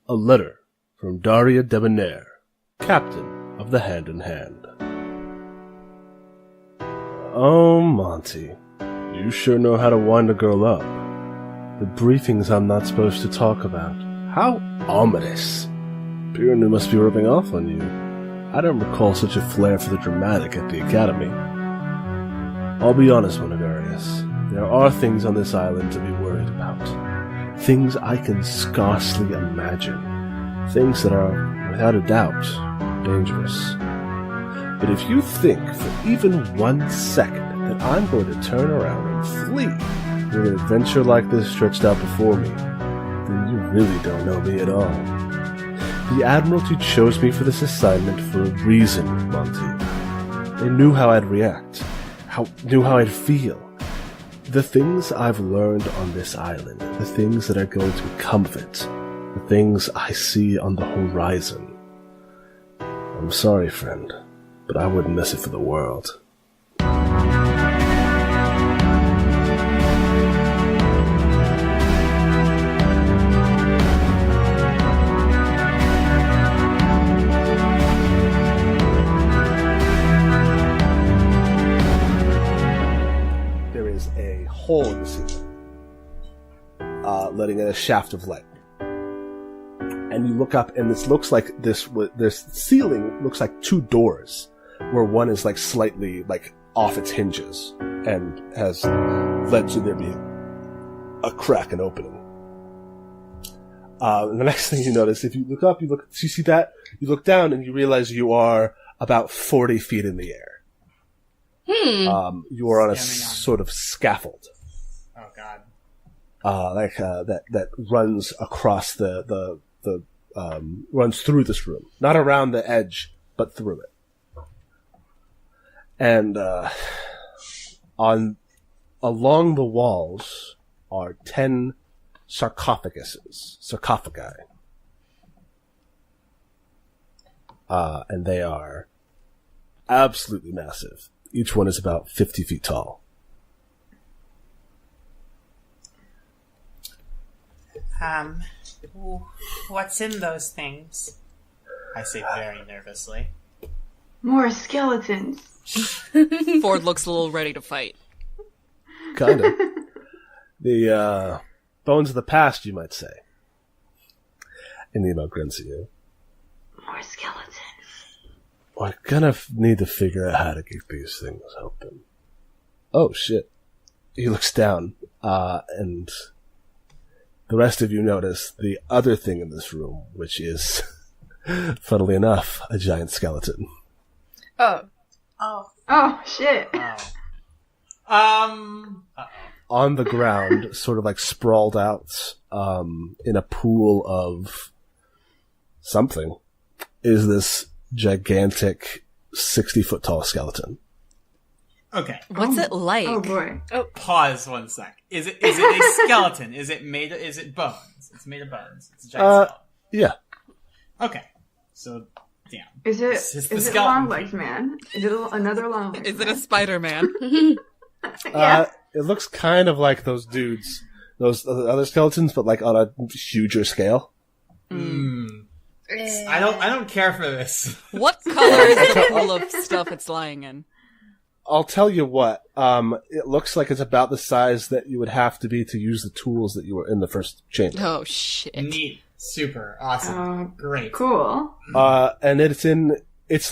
A letter from Daria Debonair, captain of the Hand in Hand. Oh, Monty, you sure know how to wind a girl up. The briefings I'm not supposed to talk about. How ominous. Piranu must be rubbing off on you. I don't recall such a flair for the dramatic at the Academy. I'll be honest, Monogarius. There are things on this island to be worried about. Things I can scarcely imagine. Things that are, without a doubt, dangerous. But if you think for even 1 second that I'm going to turn around and flee with an adventure like this stretched out before me, then you really don't know me at all. The Admiralty chose me for this assignment for a reason, Monty. They knew how I'd react, knew how I'd feel. The things I've learned on this island, the things that are going to come of it, the things I see on the horizon. I'm sorry, friend, but I wouldn't miss it for the world. Hole in the ceiling, letting in a shaft of light. And you look up, and this looks like this ceiling looks like 2 doors, where one is like slightly like off its hinges and has led to there being a crack and opening. And the next thing you notice, if you look up, you see that, you look down, and you realize you are about 40 feet in the air. You are on a sort of scaffold. Oh God! That runs across the runs through this room, not around the edge, but through it. And along the walls are 10 sarcophagi, and they are absolutely massive. Each one is about 50 feet tall. What's in those things? I say very nervously. More skeletons. Ford looks a little ready to fight. Kind of. The bones of the past, you might say. And Nemo grins at you. More skeletons. We're gonna need to figure out how to keep these things open. Oh, shit. He looks down, and the rest of you notice the other thing in this room, which is, funnily enough, a giant skeleton. Oh, shit. On the ground, sort of like sprawled out, in a pool of something, is this gigantic 60-foot tall skeleton. Okay. What's it like? Oh boy. Oh, pause 1 sec. Is it a skeleton? Is it bones? It's made of bones. It's a giant skeleton. Yeah. Okay. So, damn. Is it long legs man? Is it another long legs? Is it a Spider-Man? Yeah. It looks kind of like those dudes, those other skeletons, but like on a huger scale. I don't care for this. What color is the pool of stuff it's lying in? I'll tell you what, it looks like it's about the size that you would have to be to use the tools that you were in the first chamber. Oh, shit. Neat. Super. Awesome. Great. Cool. And it's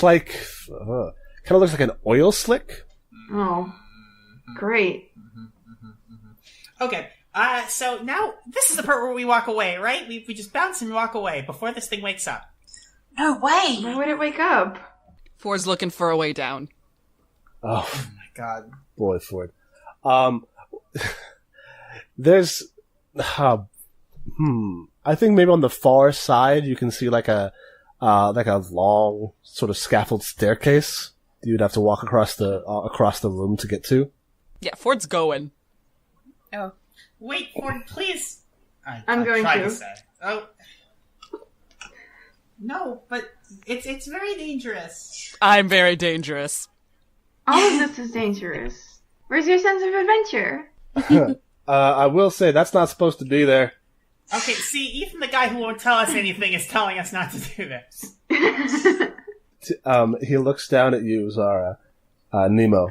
like, kind of looks like an oil slick. Oh, great. Okay. So now, this is the part where we walk away, right? We just bounce and walk away before this thing wakes up. No way! Why would it wake up? Ford's looking for a way down. Oh my God. Boy, Ford. There's, I think maybe on the far side you can see like a long sort of scaffold staircase you'd have to walk across the room to get to. Yeah, Ford's going. Oh. Wait, Ford, please. I'm going to. Say. Oh. No, but it's very dangerous. I'm very dangerous. All of this is dangerous. Where's your sense of adventure? I will say that's not supposed to be there. Okay, see, even the guy who won't tell us anything is telling us not to do this. He looks down at you, Zara, Nemo,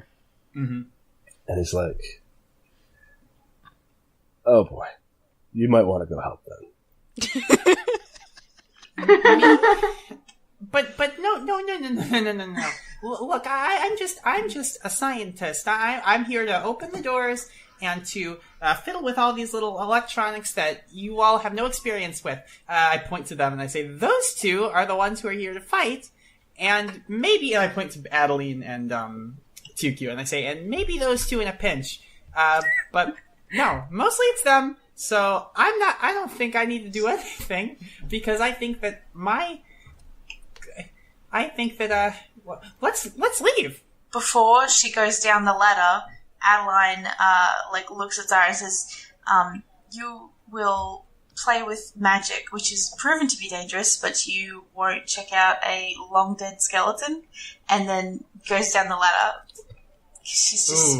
and he's like, "Oh boy, you might want to go help them." But no. Look, I'm just a scientist. I'm here to open the doors and to fiddle with all these little electronics that you all have no experience with. I point to them and I say, those two are the ones who are here to fight, and maybe, and I point to Adeline and TQ, and I say, and maybe those two in a pinch. But no, mostly it's them. So I don't think I need to do anything, because I think that let's leave. Before she goes down the ladder, Adeline looks at Zara and says, "You will play with magic, which is proven to be dangerous, but you won't check out a long dead skeleton," and then goes down the ladder. She's just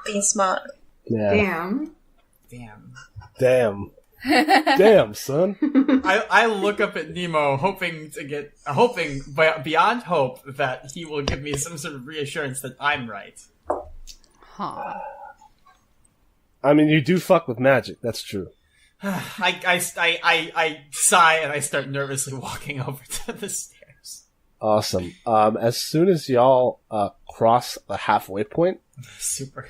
being smart. Yeah. Damn, son. I look up at Nemo, hoping beyond hope that he will give me some sort of reassurance that I'm right. Huh. I mean, you do fuck with magic. That's true. I sigh and I start nervously walking over to the stairs. Awesome. As soon as y'all cross the halfway point, Super.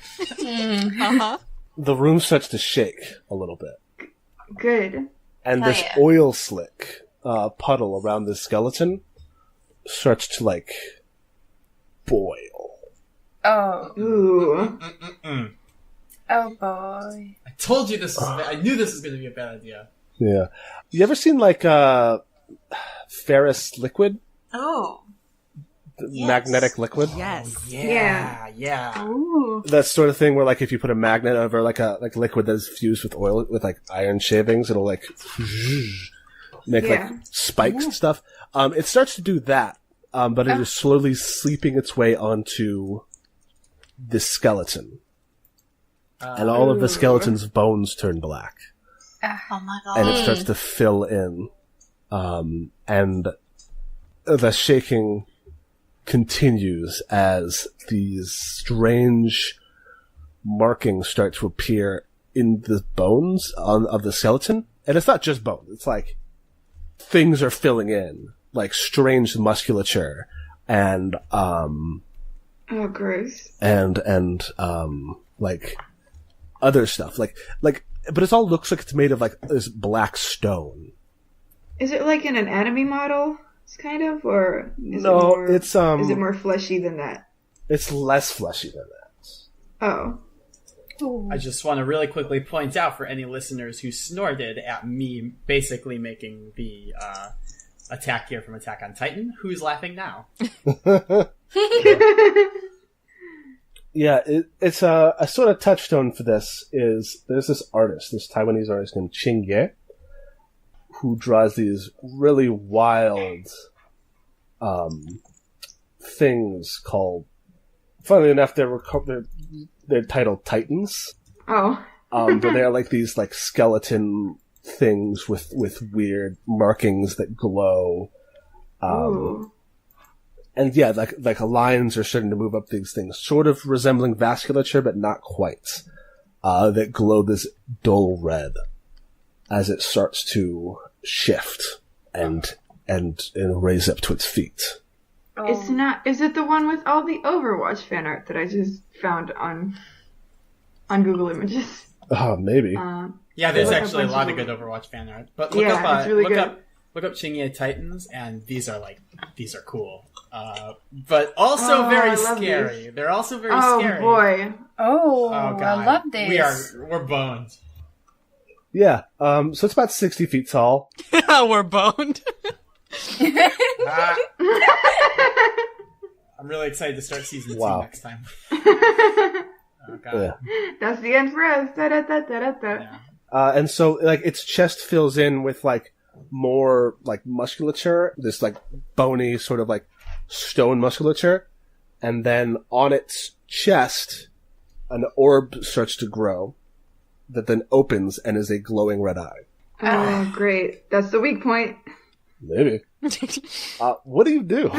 the room starts to shake a little bit. good. And this yeah. oil slick puddle around the skeleton starts to, boil. Oh. Ooh. Oh boy. I told you this was I knew this was going to be a bad idea. Yeah. You ever seen, ferrous liquid? Oh. Yes. Magnetic liquid? Yes. Yeah. Ooh. That sort of thing where, if you put a magnet over, liquid that's fused with oil, with, iron shavings, it'll, make, spikes and stuff. It starts to do that, but it is slowly seeping its way onto this skeleton. And all of the skeleton's bones turn black. Oh my god. And it starts to fill in. And the shaking continues as these strange markings start to appear in the bones of the skeleton. And it's not just bones. It's things are filling in, strange musculature and, Oh, gross. and other stuff. But it all looks like it's made of, this black stone. Is it like an anatomy model, kind of, or is No, is it more fleshy than that? It's less fleshy than that. Oh. I just want to really quickly point out for any listeners who snorted at me basically making the attack here from Attack on Titan, who's laughing now? Yeah, it's a sort of touchstone for this is there's this artist, this Taiwanese artist named Qing Ye, who draws these really wild things called, funnily enough, they're titled Titans. Oh. But they're these skeleton things with weird markings that glow. Ooh. And yeah, lines are starting to move up these things, sort of resembling vasculature, but not quite. That glow this dull red as it starts to shift and raise up to its feet. It's not. Is it the one with all the Overwatch fan art that I just found on Google Images? Maybe. Yeah, there's Like a actually a bunch lot of of good Overwatch fan art. But look it's really good. up Chingye Titans, and these are cool. But also very I love scary. these. They're also very Oh scary. boy. Oh, God. I love this. We're boned. Yeah, so it's about 60 feet tall. We're boned. Ah. I'm really excited to start season 2 next time. Oh god. Yeah. That's the end for us. Da-da-da-da-da-da. Yeah. And so, its chest fills in with, more, musculature, this, bony, sort of, stone musculature. And then on its chest, an orb starts to grow that then opens and is a glowing red eye. Oh, great. That's the weak point. Maybe. What do you do?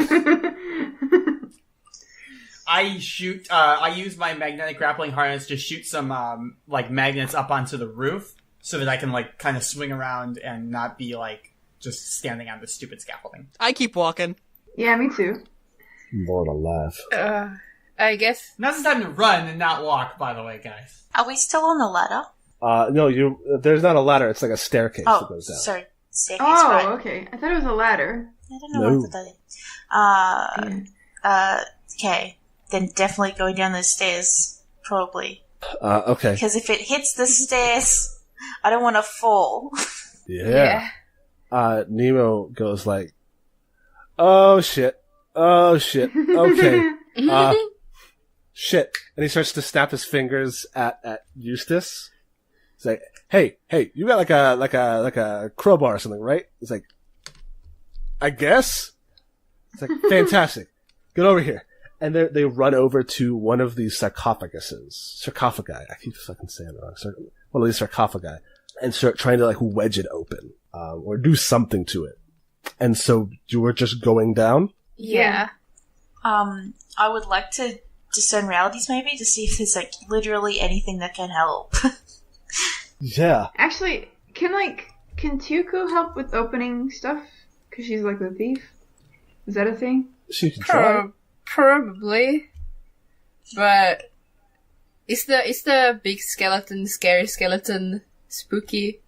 I shoot. I use my magnetic grappling harness to shoot some magnets up onto the roof, so that I can kind of swing around and not be just standing on this stupid scaffolding. I keep walking. Yeah, me too. Lord alive. I guess. Now's the time to run and not walk. By the way, guys. Are we still on the ladder? No, there's not a ladder. It's like a staircase that Oh, goes down. sorry. Staircase, Oh, right. okay. I thought it was a ladder. I don't know what that is. Okay. Then definitely going down those stairs. Probably. Okay. Because if it hits the stairs, I don't want to fall. Yeah. Nemo goes like, oh shit, okay, shit. And he starts to snap his fingers at Eustace. He's like, hey, you got like a crowbar or something, right? He's like, I guess. It's like, fantastic. Get over here. And they run over to one of these sarcophagi. I keep fucking saying it wrong. One of these sarcophagi. And start trying to wedge it open. Or do something to it. And so you were just going down? Yeah. I would like to discern realities maybe to see if there's literally anything that can help. Yeah. Actually, can Tuku help with opening stuff? Because she's the thief? Is that a thing? She can try. Probably. But is the big skeleton, scary skeleton, spooky,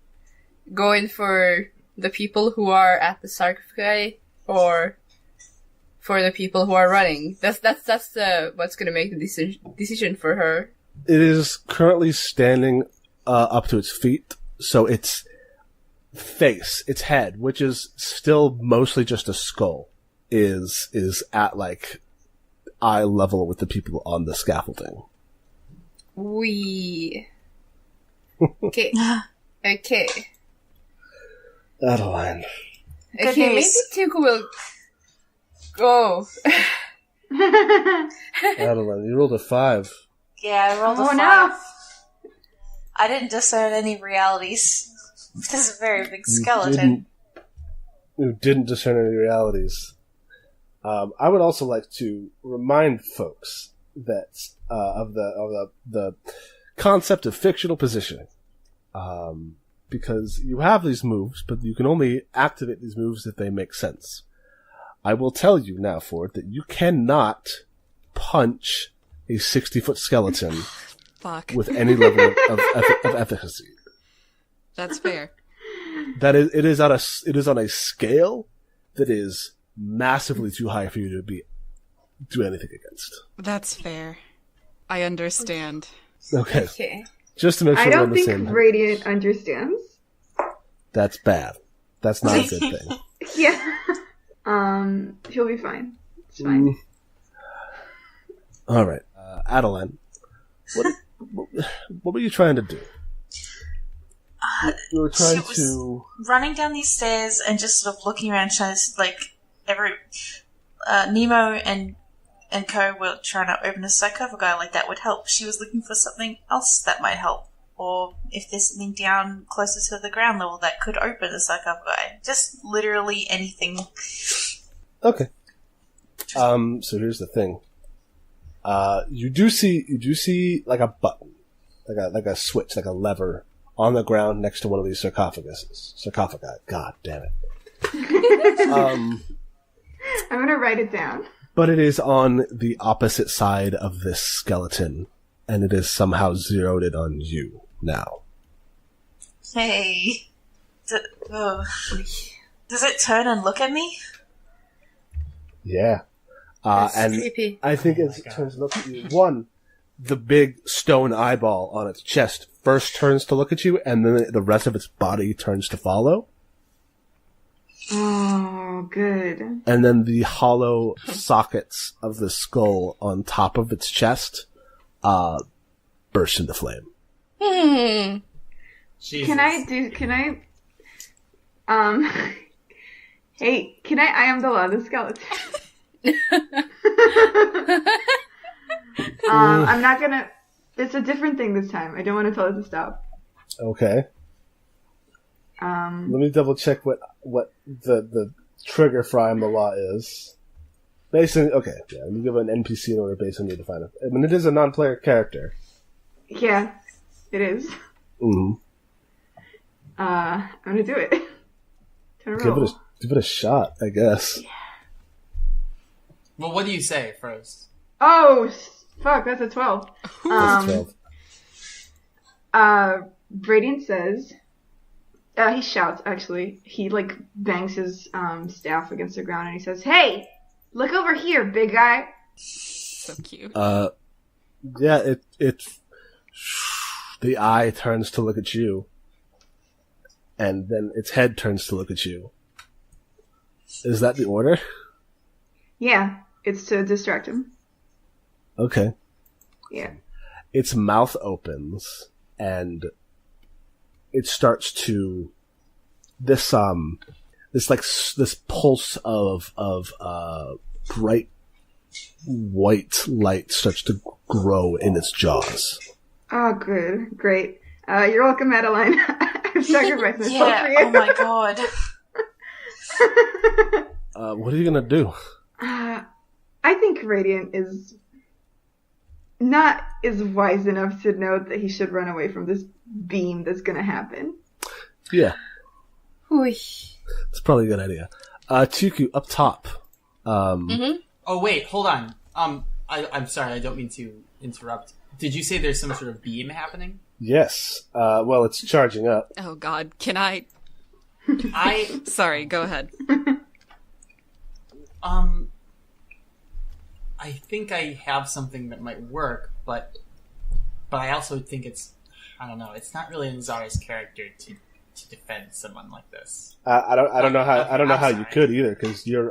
going for the people who are at the sarcophagi or for the people who are running? That's the what's gonna make the decision for her. It is currently standing up to its feet, so its face, its head, which is still mostly just a skull, is at eye level with the people on the scaffolding. Okay. Okay. Adeline. Good Okay, maybe news. Tuku will go. Adeline, you rolled a 5. Yeah, I rolled a 5. No. I didn't discern any realities. This is a very big skeleton. You didn't discern any realities. I would also like to remind folks that of the concept of fictional positioning, because you have these moves, but you can only activate these moves if they make sense. I will tell you now, Ford, that you cannot punch a 60-foot skeleton Fuck. with any level of efficacy. That's fair. It is on a scale that is massively too high for you to do anything against. That's fair. I understand. Okay. Okay. Just to make sure I we're on don't the think same. Radiant understands. That's bad. That's not a good thing. Yeah. She'll be fine. It's fine. All right, Adeline. What were you trying to do? You were trying she was to running down these stairs and just sort of looking around, trying to Nemo and Co were trying to open a sarcophagi that would help. She was looking for something else that might help, or if there's something down closer to the ground level that could open the sarcophagi. Just literally anything. Okay. So here's the thing. You do see like a button, like a switch, like a lever on the ground next to one of these sarcophagi. God damn it. I'm gonna write it down. But it is on the opposite side of this skeleton, and it is somehow zeroed in on you now. Hey. Does it turn and look at me? Yeah. That's And creepy. I think it turns to look at you. One, the big stone eyeball on its chest first turns to look at you, and then the rest of its body turns to follow. Oh, good. And then the hollow sockets of the skull on top of its chest burst into flame. Jesus. Can I, hey, can I am the law, the skeleton? I'm not gonna, it's a different thing this time. I don't want to tell it to stop. Okay. Let me double check what the trigger for I am the law is. Based on, okay, yeah, let me give an NPC in order based on you define it. I mean, it is a non-player character. Yeah, it is. Mm-hmm. I'm gonna do it. Roll. Give it a shot, I guess. Yeah. Well, what do you say first? Oh, fuck, that's a 12. That's a 12. Radiant says, he shouts, actually. He, bangs his staff against the ground and he says, "Hey, look over here, big guy." So cute. Yeah, the eye turns to look at you. And then its head turns to look at you. Is that the order? Yeah, it's to distract him. Okay. Yeah. Its mouth opens, and it starts to this pulse of bright white light starts to grow in its jaws. Oh, good. Great. You're welcome, Madeline. I've sacrificed myself for you. Oh my god. What are you gonna do? I think Radiant is wise enough to know that he should run away from this beam that's gonna happen. Yeah. Oy. It's probably a good idea. Tuku, up top. Oh, wait, hold on. I'm sorry, I don't mean to interrupt. Did you say there's some sort of beam happening? Yes. Well, it's charging up. Oh God, can I? I Sorry, go ahead. I think I have something that might work, but I also think I don't know. It's not really in Zara's character to defend someone like this. I don't know how you sorry. could either, because you're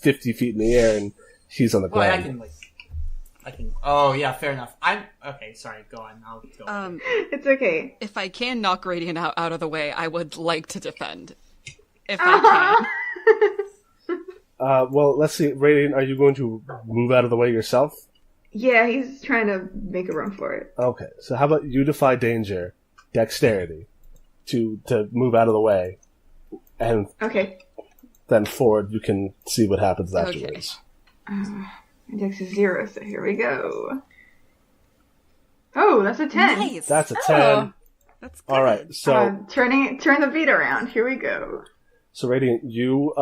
50 feet in the air and he's on the Well, ground. I can. Oh yeah, fair enough. I'm okay. Sorry, go on. I'll go. It's okay. If I can knock Radiant out of the way, I would like to defend. If I can. Well, let's see. Radiant, are you going to move out of the way yourself? Yeah, he's trying to make a run for it. Okay, so how about you defy danger, dexterity, to move out of the way, and Okay. then forward you can see what happens afterwards. My dex is 0, so here we go. Oh, that's a 10. Nice. That's a 10. That's good. All right, so Turn the beat around. Here we go. so Radiant, you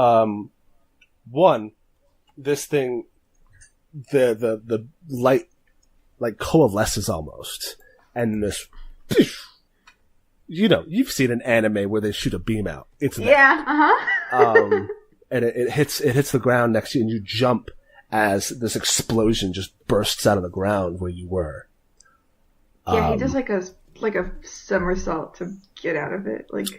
this thing, the light coalesces almost, and this, you've seen an anime where they shoot a beam out. It's that. Yeah. And it hits the ground next to you, and you jump as this explosion just bursts out of the ground where you were. Yeah, he does like a somersault to get out of it. Does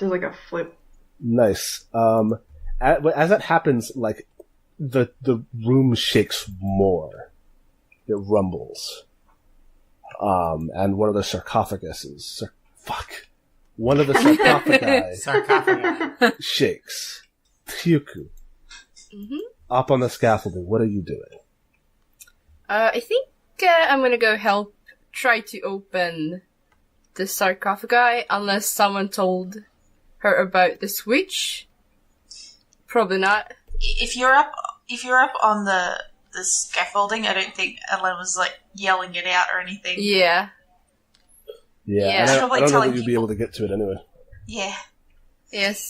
like a flip. Nice. As that happens, the room shakes more. It rumbles. And one of the sarcophaguses, one of the sarcophagi shakes. Tyuku, up on the scaffolding, what are you doing? I think I'm gonna go help try to open the sarcophagi, unless someone told her about the switch. Probably not. If you're up on the scaffolding, I don't think Ellen was yelling it out or anything. Yeah. Yeah, She's I probably don't know telling that you'd be able to get to it anyway. Yeah. Yes,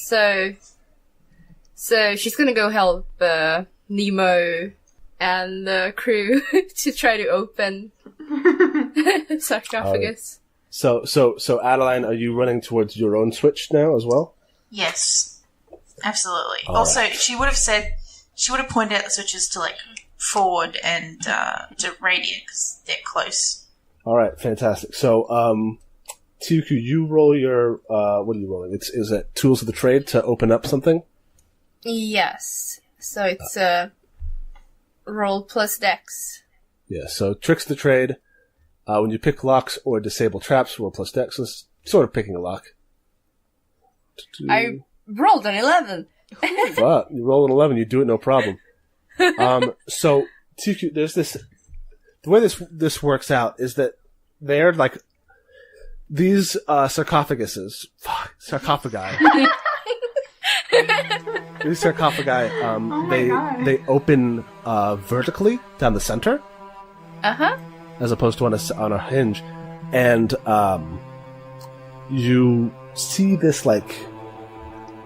so she's gonna go help Nemo and the crew to try to open sarcophagus. So Adeline, are you running towards your own switch now as well? Yes. Absolutely. All also, right. she would have pointed out the switches to forward and to radiant because they're close. All right, fantastic. So, Tyuku, you roll your what are you rolling? Is it tools of the trade to open up something? Yes. So it's roll plus dex. Yeah. So tricks of the trade. When you pick locks or disable traps, roll plus dex. It's sort of picking a lock. I rolled an 11. But you roll an 11, you do it no problem. So Tyuku, there's this. The way this works out is that they're like these sarcophagi. These sarcophagi, they open vertically down the center, as opposed to on a hinge, and you see this like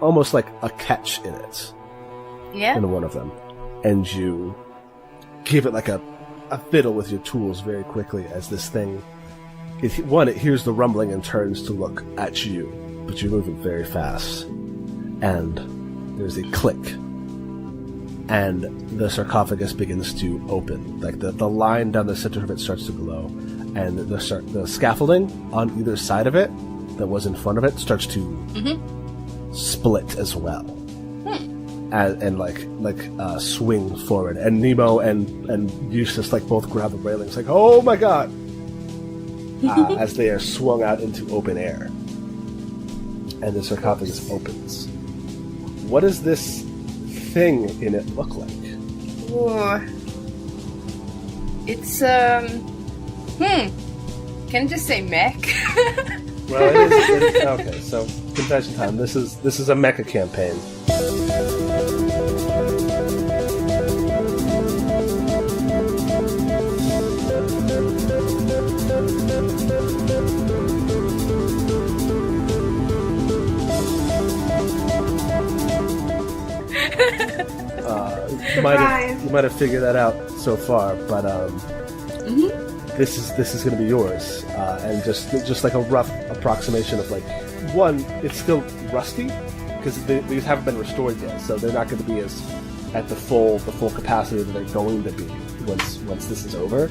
almost like a catch in it, in one of them, and you give it like a fiddle with your tools very quickly as this thing. It hears the rumbling and turns to look at you, but you're moving very fast. And there's a click, and the sarcophagus begins to open. Like the line down the center of it starts to glow, and the scaffolding on either side of it that was in front of it starts to split as well, and swing forward. And Nemo and Eustace like both grab the railings, like, oh my god, as they are swung out into open air, and the sarcophagus opens. What does this thing in it look like? Ooh. It's, can I just say mech? Well, it is okay, so confession time. This is a mecha campaign. You might have figured that out so far, but this is going to be yours, and just like a rough approximation of like one, it's still rusty because these haven't been restored yet, so they're not going to be as at the full capacity that they're going to be once this is over.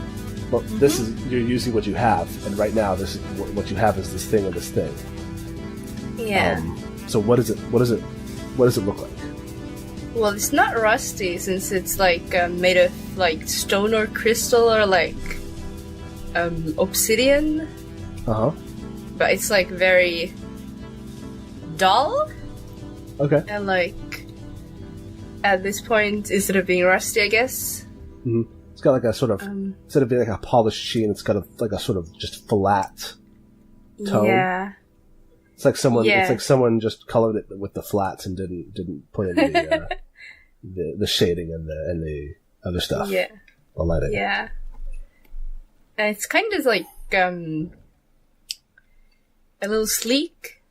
But this is, you're using what you have, and right now this is what you have is this thing and this thing. Yeah. So what does it look like? Well, it's not rusty since it's like made of like stone or crystal or like obsidian. But it's like very dull. Okay. And like at this point, instead of being rusty, I guess. Mm-hmm. It's got like a sort of instead of being like a polished sheen, it's got like a sort of just flat tone. Yeah. It's like someone just colored it with the flats and didn't put in the shading and the other stuff. Yeah. The lighting. Yeah. And it's kind of like a little sleek,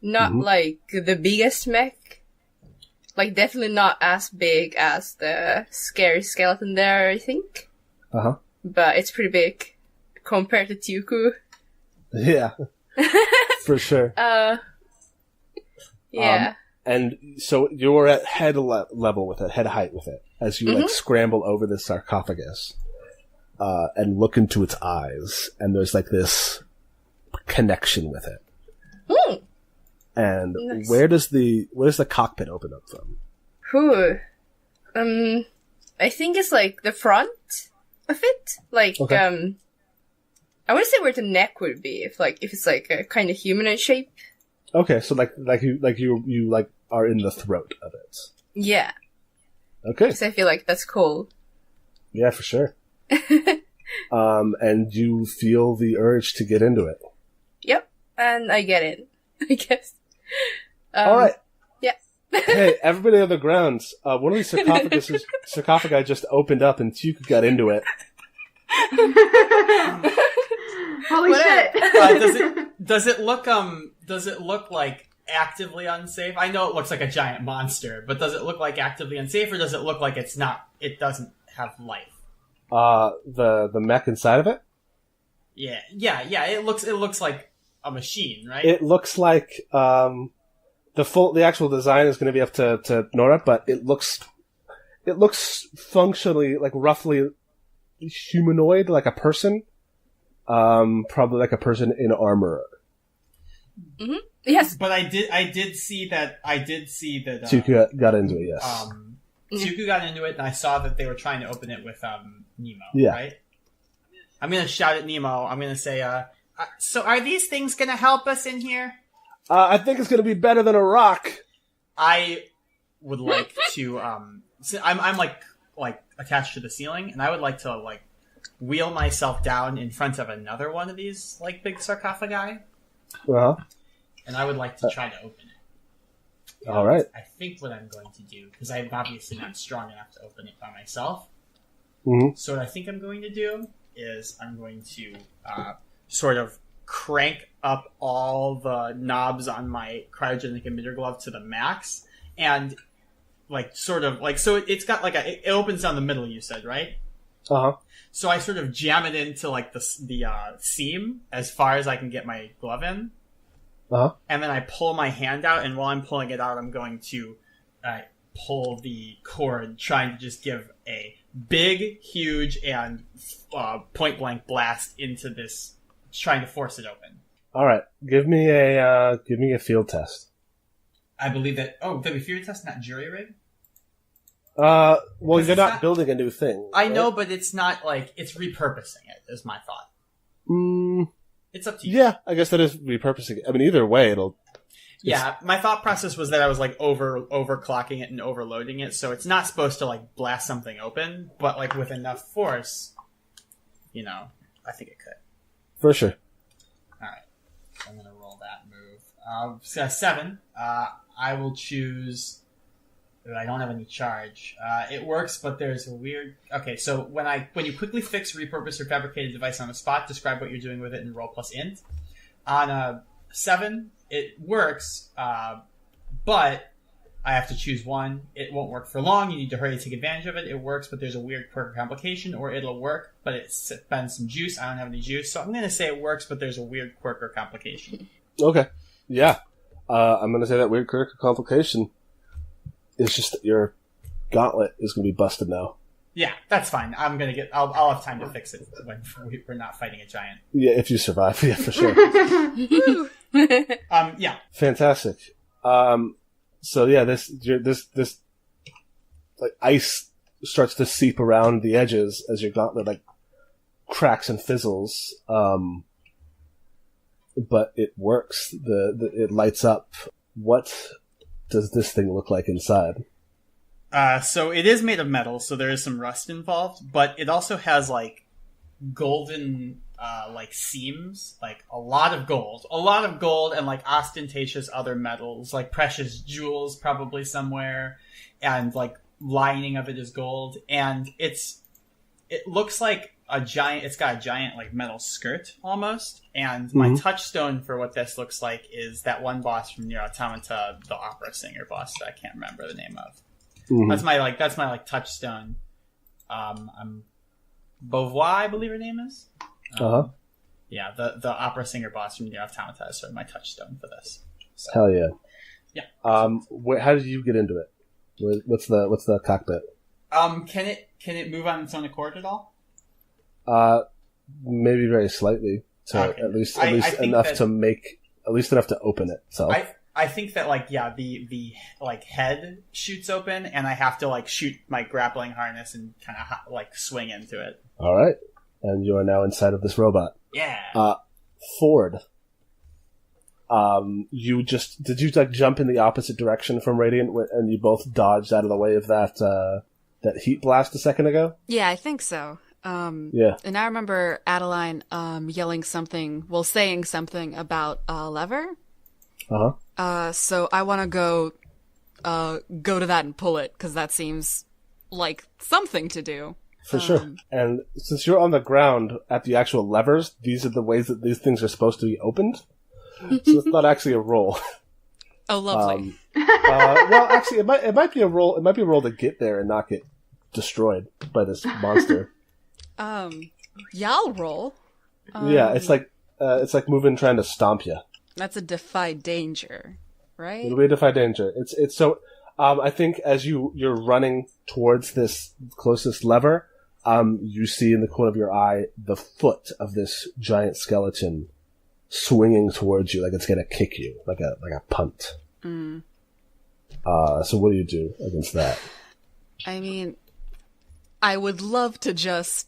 not like the biggest mech. Like definitely not as big as the scary skeleton there, I think. But it's pretty big compared to Tuku. Yeah. For sure. Yeah. And so you're at head level with it, head height with it, as you like scramble over the sarcophagus and look into its eyes, and there's like this connection with it. And nice. Where does the cockpit open up from? I think it's like the front of it. Like, okay. I want to say where the neck would be if it's like a kind of humanoid shape. Okay, so like you are in the throat of it. Yeah. Okay. Because I feel like that's cool. Yeah, for sure. And you feel the urge to get into it. Yep, and I get it, I guess. All right. Yeah. Hey, everybody on the ground, one of these sarcophagi just opened up and Tuku got into it. Holy shit! Does it look like actively unsafe? I know it looks like a giant monster, but does it look like actively unsafe, or does it look like it doesn't have life? The mech inside of it? Yeah. It looks like a machine, right? It looks like the actual design is going to be up to Nora, but it looks functionally like roughly humanoid, like a person. Probably like a person in armor. Mm-hmm. Yes, but I did see that. Tuku got into it. Yes. Tuku got into it, and I saw that they were trying to open it with Nemo. Yeah. Right. I'm gonna shout at Nemo. I'm gonna say, so are these things gonna help us in here? I think it's gonna be better than a rock. I would like to. So I'm like attached to the ceiling, and I would like to wheel myself down in front of another one of these like big sarcophagi, Uh-huh. and I would like to try to open it. All right. I think what I'm going to do, because I'm obviously not strong enough to open it by myself, Mm-hmm. so what I think I'm going to do is I'm going to sort of crank up all the knobs on my cryogenic emitter glove to the max, and like sort of like so it's got like it opens down the middle. You said right? Uh-huh. So I sort of jam it into like the seam as far as I can get my glove in. Uh-huh. And then I pull my hand out, and while I'm pulling it out, I'm going to pull the cord, trying to just give a big, huge, and point-blank blast into this, trying to force it open. All right. Give me a field test. I believe that... Oh, that'd be field test, not jury rig? Well, Because you're it's not not- building a new thing. I right? know, but it's not like... It's repurposing it, is my thought. It's up to you. Yeah, I guess that is repurposing it. I mean, either way, it'll... Yeah, my thought process was that I was like overclocking it and overloading it, so it's not supposed to like blast something open, but like with enough force, I think it could. For sure. Alright, so I'm gonna roll that move. So 7. I will choose... I don't have any charge. It works, but there's a weird... Okay, so when you quickly fix, repurpose, or fabricate a device on the spot, describe what you're doing with it and roll plus int. On a 7... It works, but I have to choose one. It won't work for long. You need to hurry to take advantage of it. It works, but there's a weird quirk or complication, or it'll work, but it spends some juice. I don't have any juice, so I'm going to say it works, but there's a weird quirk or complication. Okay. Yeah. I'm going to say that weird quirk or complication is just that your gauntlet is going to be busted now. Yeah, that's fine. I'll have time to fix it when we're not fighting a giant. Yeah, if you survive. Yeah, for sure. Yeah. Fantastic. So yeah, this like ice starts to seep around the edges as your gauntlet like cracks and fizzles. But it works. It lights up. What does this thing look like inside? So it is made of metal, so there is some rust involved, but it also has like golden like seams, like a lot of gold, and like ostentatious other metals, like precious jewels probably somewhere, and like lining of it is gold, and it looks like it's got a giant like metal skirt almost, and my touchstone for what this looks like is that one boss from Nier Automata, the opera singer boss that I can't remember the name of. Mm-hmm. That's my touchstone. Beauvoir, I believe her name is. Yeah, the opera singer boss from Nier Automata is sort of my touchstone for this. So, Hell yeah. yeah. How did you get into it? What's the cockpit? Can it move on its own accord at all? Maybe very slightly Okay. at least I think enough that- to make at least enough to open it. So I think that the like head shoots open, and I have to like shoot my grappling harness and kind of like swing into it. all right, and you are now inside of this robot. Yeah. Ford. Did you like jump in the opposite direction from Radiant, and you both dodged out of the way of that heat blast a second ago? Yeah, I think so. Yeah. And I remember Adeline saying something about a lever. So I want to go to that and pull it, because that seems like something to do. For sure. And since you're on the ground at the actual levers, these are the ways that these things are supposed to be opened. So it's not actually a roll. Oh, lovely. Well, actually, it might be a roll. It might be a roll to get there and not get destroyed by this monster. Yeah, I'll roll. Yeah, it's like moving trying to stomp you. That's a defy danger, right? It'll be a defy danger. It's so. I think as you're running towards this closest lever, you see in the corner of your eye the foot of this giant skeleton swinging towards you like it's gonna kick you, like a punt. So what do you do against that? I mean, I would love to just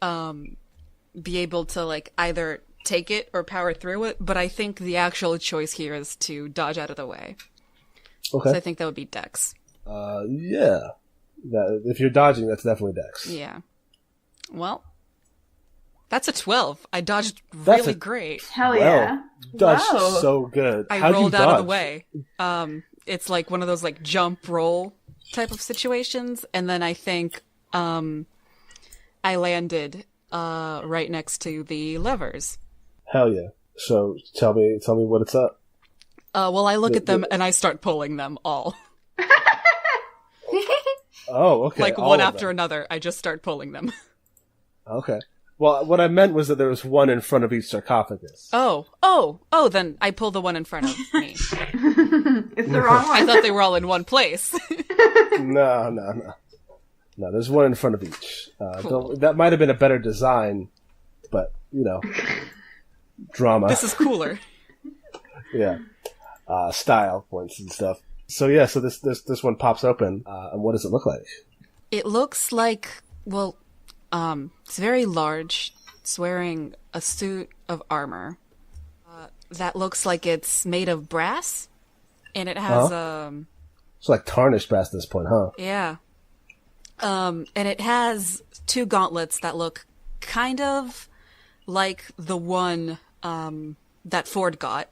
be able to like either take it or power through it, but I think the actual choice here is to dodge out of the way. Okay. So I think that would be Dex. Yeah. If you're dodging, that's definitely Dex. Yeah. Well, That's a 12. I dodged really great. Hell yeah. Dodged Wow. so good. I How'd you rolled out of the dodge? way. It's like one of those like jump roll type of situations, and then I think I landed right next to the levers. Hell yeah. So tell me what it's up. Well, I look at them and I start pulling them all. Oh, okay. Like all one of after them. another, I just start pulling them. Okay. Well, what I meant was that there was one in front of each sarcophagus. Oh, then I pull the one in front of me. It's the wrong I one. thought they were all in one place. No. No, there's one in front of each. Cool. That might have been a better design, but, drama. This is cooler. Yeah. Style points and stuff. So yeah, so this one pops open, and what does it look like? It looks like, well, it's very large. It's wearing a suit of armor that looks like it's made of brass, and it has It's like tarnished brass at this point, huh? yeah, and it has 2 gauntlets that look kind of like the one that Ford got.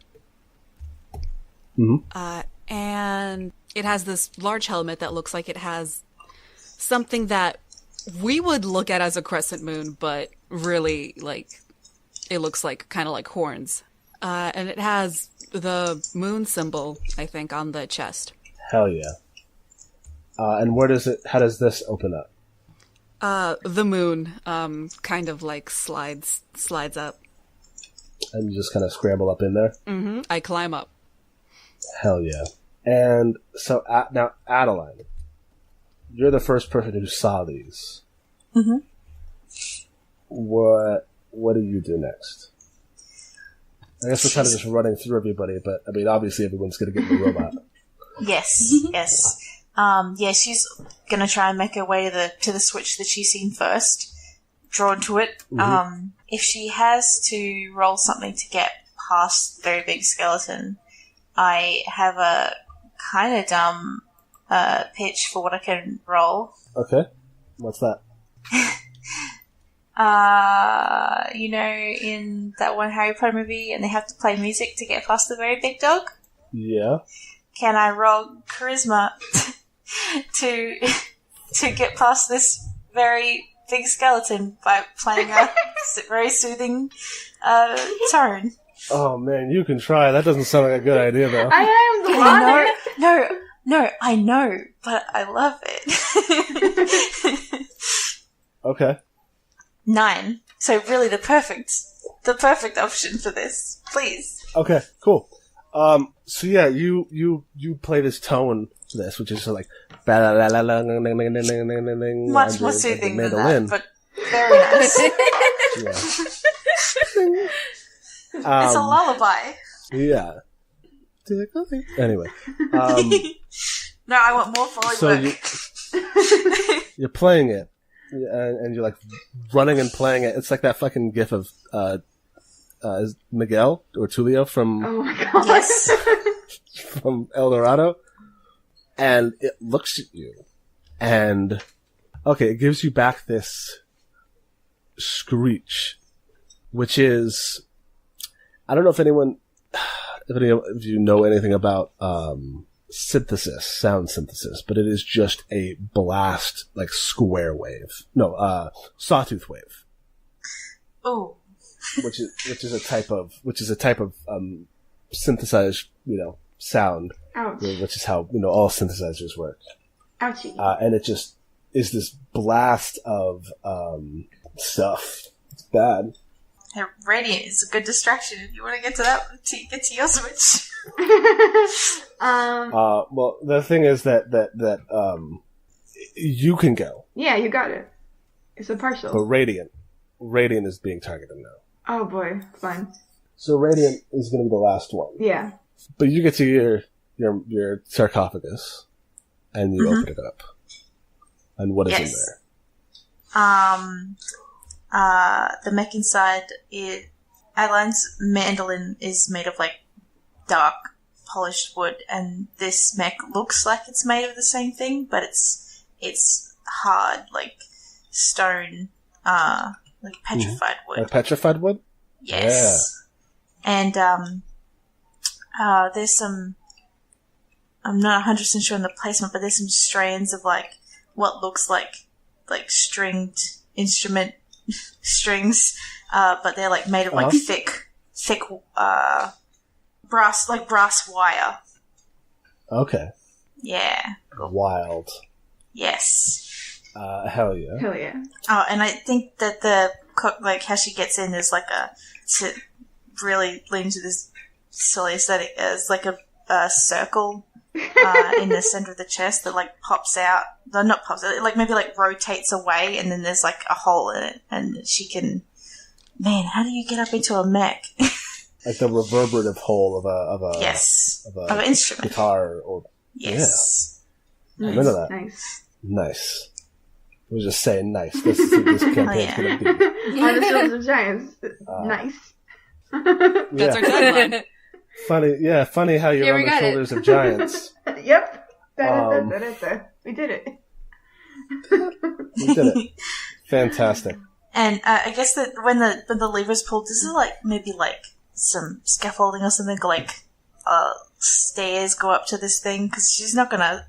Mm-hmm. And it has this large helmet that looks like it has something that we would look at as a crescent moon, but really, like, it looks like kind of like horns. And it has the moon symbol, I think, on the chest. Hell yeah. And how does this open up? The moon, kind of like slides up. And you just kind of scramble up in there? Mm-hmm. I climb up. Hell yeah. And so, now, Adeline, you're the first person who saw these. Mm-hmm. What do you do next? I guess we're kind of just running through everybody, but, I mean, obviously everyone's going to get in the robot. Yes. She's gonna try and make her way to the switch that she's seen first. Drawn to it. Mm-hmm. If she has to roll something to get past the very big skeleton, I have a kind of dumb pitch for what I can roll. Okay. What's that? In that one Harry Potter movie, and they have to play music to get past the very big dog? Yeah. Can I roll charisma to get past this very big skeleton by playing a very soothing tone? Oh man, you can try. That doesn't sound like a good idea, though. I am the one. No, I know, but I love it. Okay. 9. So really the perfect option for this. Please. Okay, cool. So yeah, you play this tone to this, which is like Much more soothing than that, but very nice. Yeah. It's a lullaby. Yeah. Anyway. No, I want more Foley So work. you're playing it, and you're like running and playing it. It's like that fucking gif of is Miguel or Tulio from Oh my god. Yes. from El Dorado, and it looks at you, and it gives you back this screech, which is, I don't know if any of you know anything about sound synthesis, but it is just a blast, like square wave. No, sawtooth wave. Oh. Which is a type of synthesized, sound. Ouch. Which is how, all synthesizers work. Ouchie. And it just is this blast of stuff. It's bad. Hey, Radiant is a good distraction if you want to get to that, get to your switch. Well, the thing is that you can go. Yeah, you got it. It's a partial. But Radiant is being targeted now. Oh boy, fun. So Radiant is going to be the last one. Yeah. But you get to your sarcophagus, and you open it up. And what is in there? The mech inside, Adeline's mandolin is made of like dark polished wood, and this mech looks like it's made of the same thing, but it's hard, like stone, like petrified wood. Like petrified wood? Yes. Yeah. And there's some. I'm not 100% sure on the placement, but there's some strands of like what looks like stringed instrument strings, but they're like made of like thick brass wire. Okay. Yeah. Wild. Yes. Hell yeah. Hell yeah. Oh, and I think that the cook, like how she gets in, is like to really lean to this silly aesthetic, is like a circle in the center of the chest that like pops out. No, not pops out. It like maybe like rotates away, and then there's like a hole in it, and she can. Man, how do you get up into a mech? Like the reverberative hole of a yes, of an instrument, guitar, or yes. Yeah. I'm into that. Nice. I was just saying nice. This campaign's gonna be. On the Shoulders of Giants. Nice. That's our tagline. Funny how you're on the shoulders of giants. Yep. We did it. We did it. Fantastic. And I guess that when the lever's pulled, this is like maybe like some scaffolding or something, like stairs go up to this thing, because she's not gonna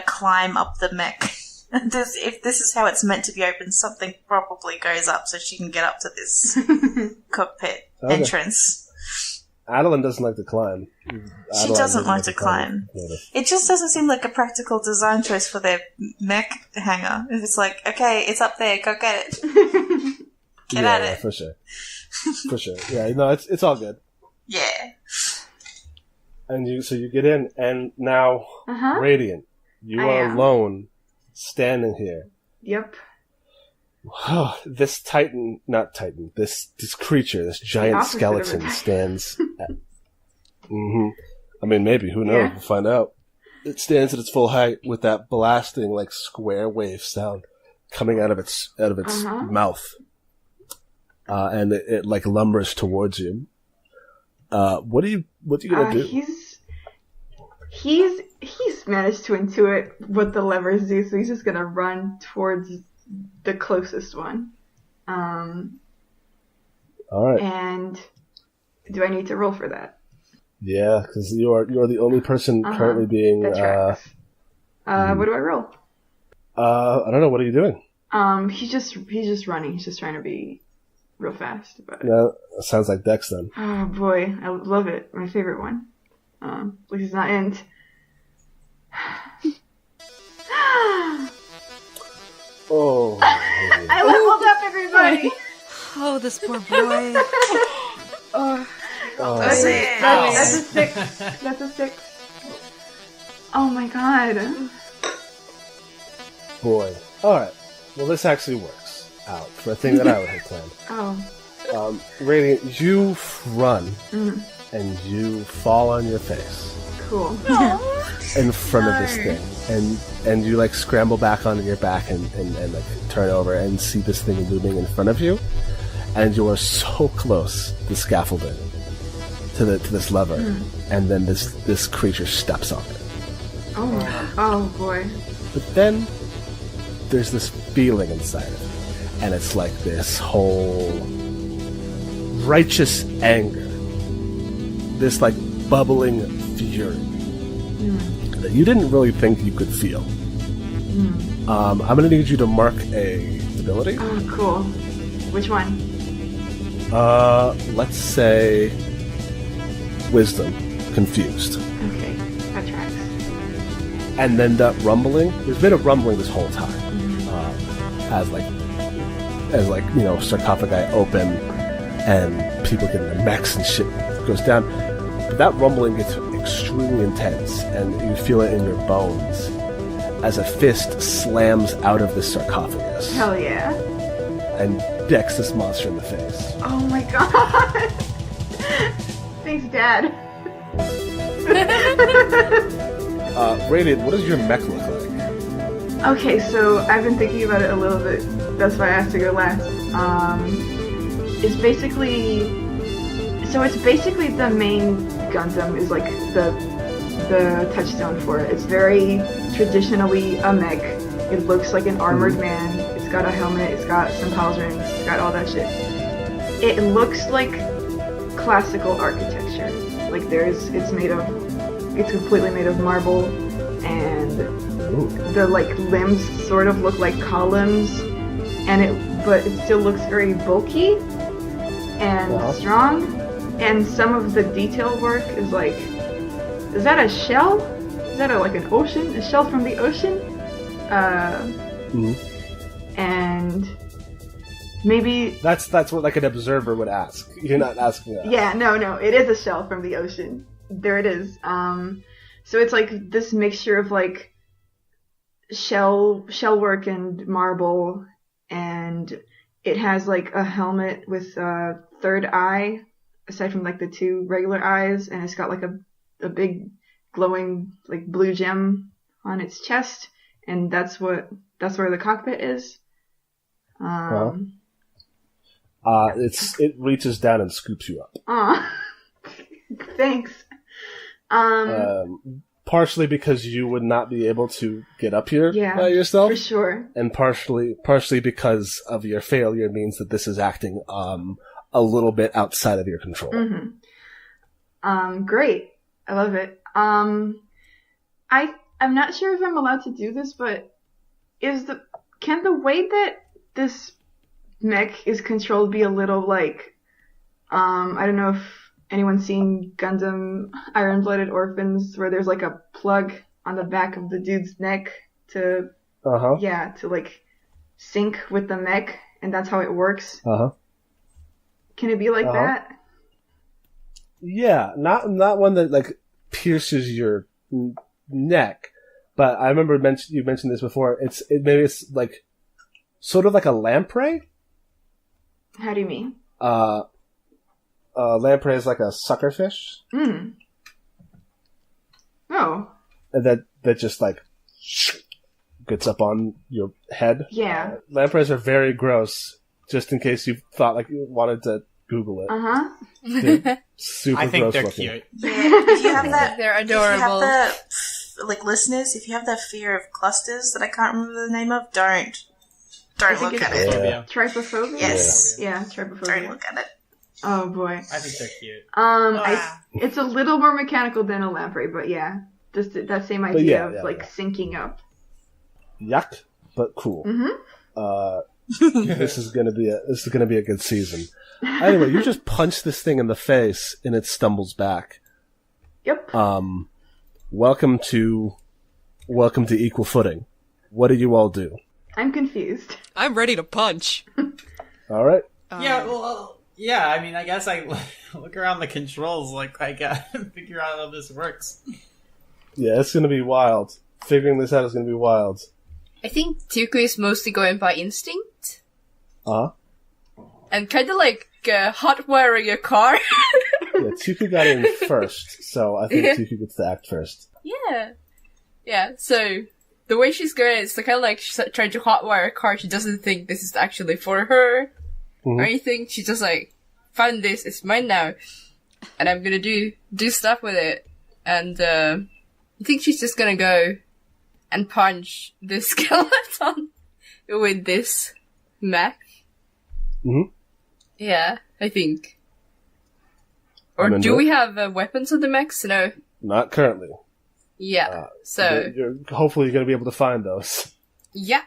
climb up the mech. If this is how it's meant to be opened, something probably goes up so she can get up to this cockpit entrance. Adeline doesn't like to climb. She doesn't like to climb. It just doesn't seem like a practical design choice for their mech hangar. If it's like, okay, it's up there, go get it. Get at it. For sure. For sure. Yeah, no, it's all good. Yeah. And you get in, and now, Radiant, you are alone, standing here. Yep. This this creature, this giant skeleton stands at... I mean, maybe, who knows? We'll find out. It stands at its full height with that blasting, like, square wave sound coming out of its mouth. And it like lumbers towards you. What are you gonna do? He's managed to intuit what the levers do, so he's just gonna run towards the closest one. All right. And do I need to roll for that? Yeah, because you are the only person currently being. That tracks. What do I roll? I don't know. What are you doing? He's just running. He's just trying to be real fast. But yeah, that sounds like Dex then. Oh boy, I love it. My favorite one. At least it's not int. Oh. I leveled up, everybody. Oh, this poor boy. That's a 6. That's a 6. Oh my god. Boy. Alright. Well, this actually works out for a thing that I would have planned. Radiant, you run and you fall on your face. Cool. In front of this thing. And you like scramble back onto your back and like turn over and see this thing looming in front of you. And you are so close to scaffolding to this lever, and then this creature steps on it. Oh boy. But then there's this feeling inside of it, and it's like this whole righteous anger, this like bubbling fury that you didn't really think you could feel. I'm gonna need you to mark a ability. Oh, cool. Which one? Let's say Wisdom, Confused. Okay, that tracks. And then that rumbling. There's been a rumbling this whole time, as sarcophagi open and people getting their mechs and shit goes down. But that rumbling gets extremely intense, and you feel it in your bones as a fist slams out of the sarcophagus. Hell yeah. And decks this monster in the face. Oh my god. Thanks, Dad. Radiant, what does your mech look like? Okay, so I've been thinking about it a little bit. That's why I asked to go last. It's basically the main Gundam is like the touchstone for it. It's very traditionally a mech. It looks like an armored man. It's got a helmet, it's got some pauldrons, it's got all that shit. It looks like classical architecture. Like it's completely made of marble, and the like limbs sort of look like columns, but it still looks very bulky and strong. And some of the detail work is like, is that a shell? Is that like an ocean? A shell from the ocean? And maybe that's what like an observer would ask. You're not asking that. Yeah, no, it is a shell from the ocean. There it is. So it's like this mixture of like shell work and marble, and it has like a helmet with a third eye aside from like the two regular eyes, and it's got like a big glowing like blue gem on its chest, and that's where the cockpit is. It reaches down and scoops you up. Aw. Thanks. Partially because you would not be able to get up here by yourself. For sure. And partially because of your failure means that this is acting a little bit outside of your control. Mm-hmm. Great. I love it. I'm not sure if I'm allowed to do this, but can the way that this mech is controlled be a little like, I don't know if anyone's seen Gundam Iron-Blooded Orphans, where there's like a plug on the back of the dude's neck to like sync with the mech, and that's how it works. Can it be like that? Yeah, not one that like pierces your neck, but I remember you mentioned this before. Maybe it's like sort of like a lamprey. How do you mean? Lamprey is like a suckerfish. Oh. And that just like gets up on your head. Yeah. Lampreys are very gross. Just in case you thought like you wanted to Google it. They're super I think gross they're looking. cute. Yeah, if you have that, They're adorable. If you have the, like, listeners, if you have that fear of clusters that I can't remember the name of, don't look at it. Yeah. Trypophobia? Yes. Yeah, trypophobia. Don't look at it. Oh boy. I think they're cute. It's a little more mechanical than a lamprey, but yeah, just that same idea of syncing up. Yuck, but cool. This is gonna be a good season. Anyway, you just punch this thing in the face and it stumbles back. Yep. Welcome to equal footing. What do you all do? I'm confused. I'm ready to punch. All right. Yeah, I mean, I guess I look around the controls like I gotta figure out how this works. Yeah, it's gonna be wild. Figuring this out is gonna be wild. I think Tuku is mostly going by instinct. And kind of like hot-wiring a car. Yeah, Tuku got in first, so I think Tuku gets to act first. Yeah, so the way she's going is kind of like she's trying to hotwire a car. She doesn't think this is actually for her or anything. She just like, found this, it's mine now. And I'm gonna do stuff with it. And I think she's just gonna go and punch the skeleton with this mech. Yeah, I think. Or do we have weapons on the mechs? No. Not currently. Yeah, so... hopefully you're going to be able to find those. Yeah.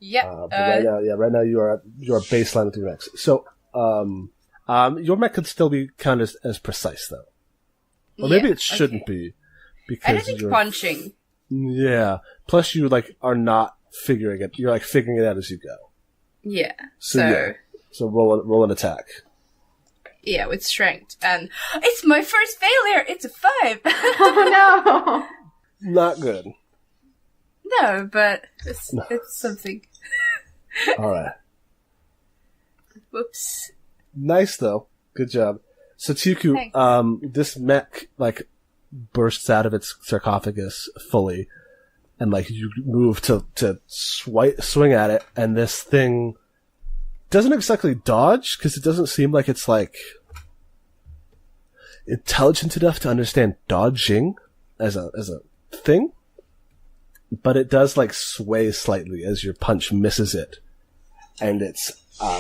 Right now you are baseline with your mechs. So, your mech could still be counted as precise, though. Or maybe it shouldn't be. Because I don't think punching. Yeah. Plus you, are not figuring it. You're, figuring it out as you go. Yeah. So roll an attack. Yeah, with strength. And it's my first failure! It's a 5! Oh no! Not good. No, but it's something. Alright. Whoops. Nice, though. Good job. So, Tuku, this mech, bursts out of its sarcophagus fully, and, you move to swing at it, and this thing doesn't exactly dodge, because it doesn't seem like it's, intelligent enough to understand dodging as a thing. but it does like sway slightly as your punch misses it, and its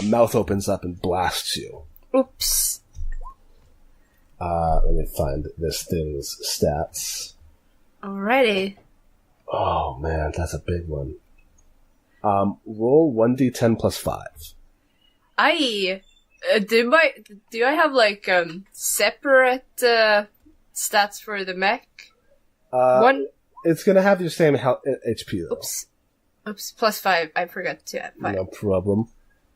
mouth opens up and blasts you. Oops. Let me find this thing's stats. Alrighty. Oh man, that's a big one. Roll 1d10 plus 5. Do I have like separate stats for the mech? One. It's gonna have your same HP though. Oops. Plus 5. I forgot to add 5. No problem.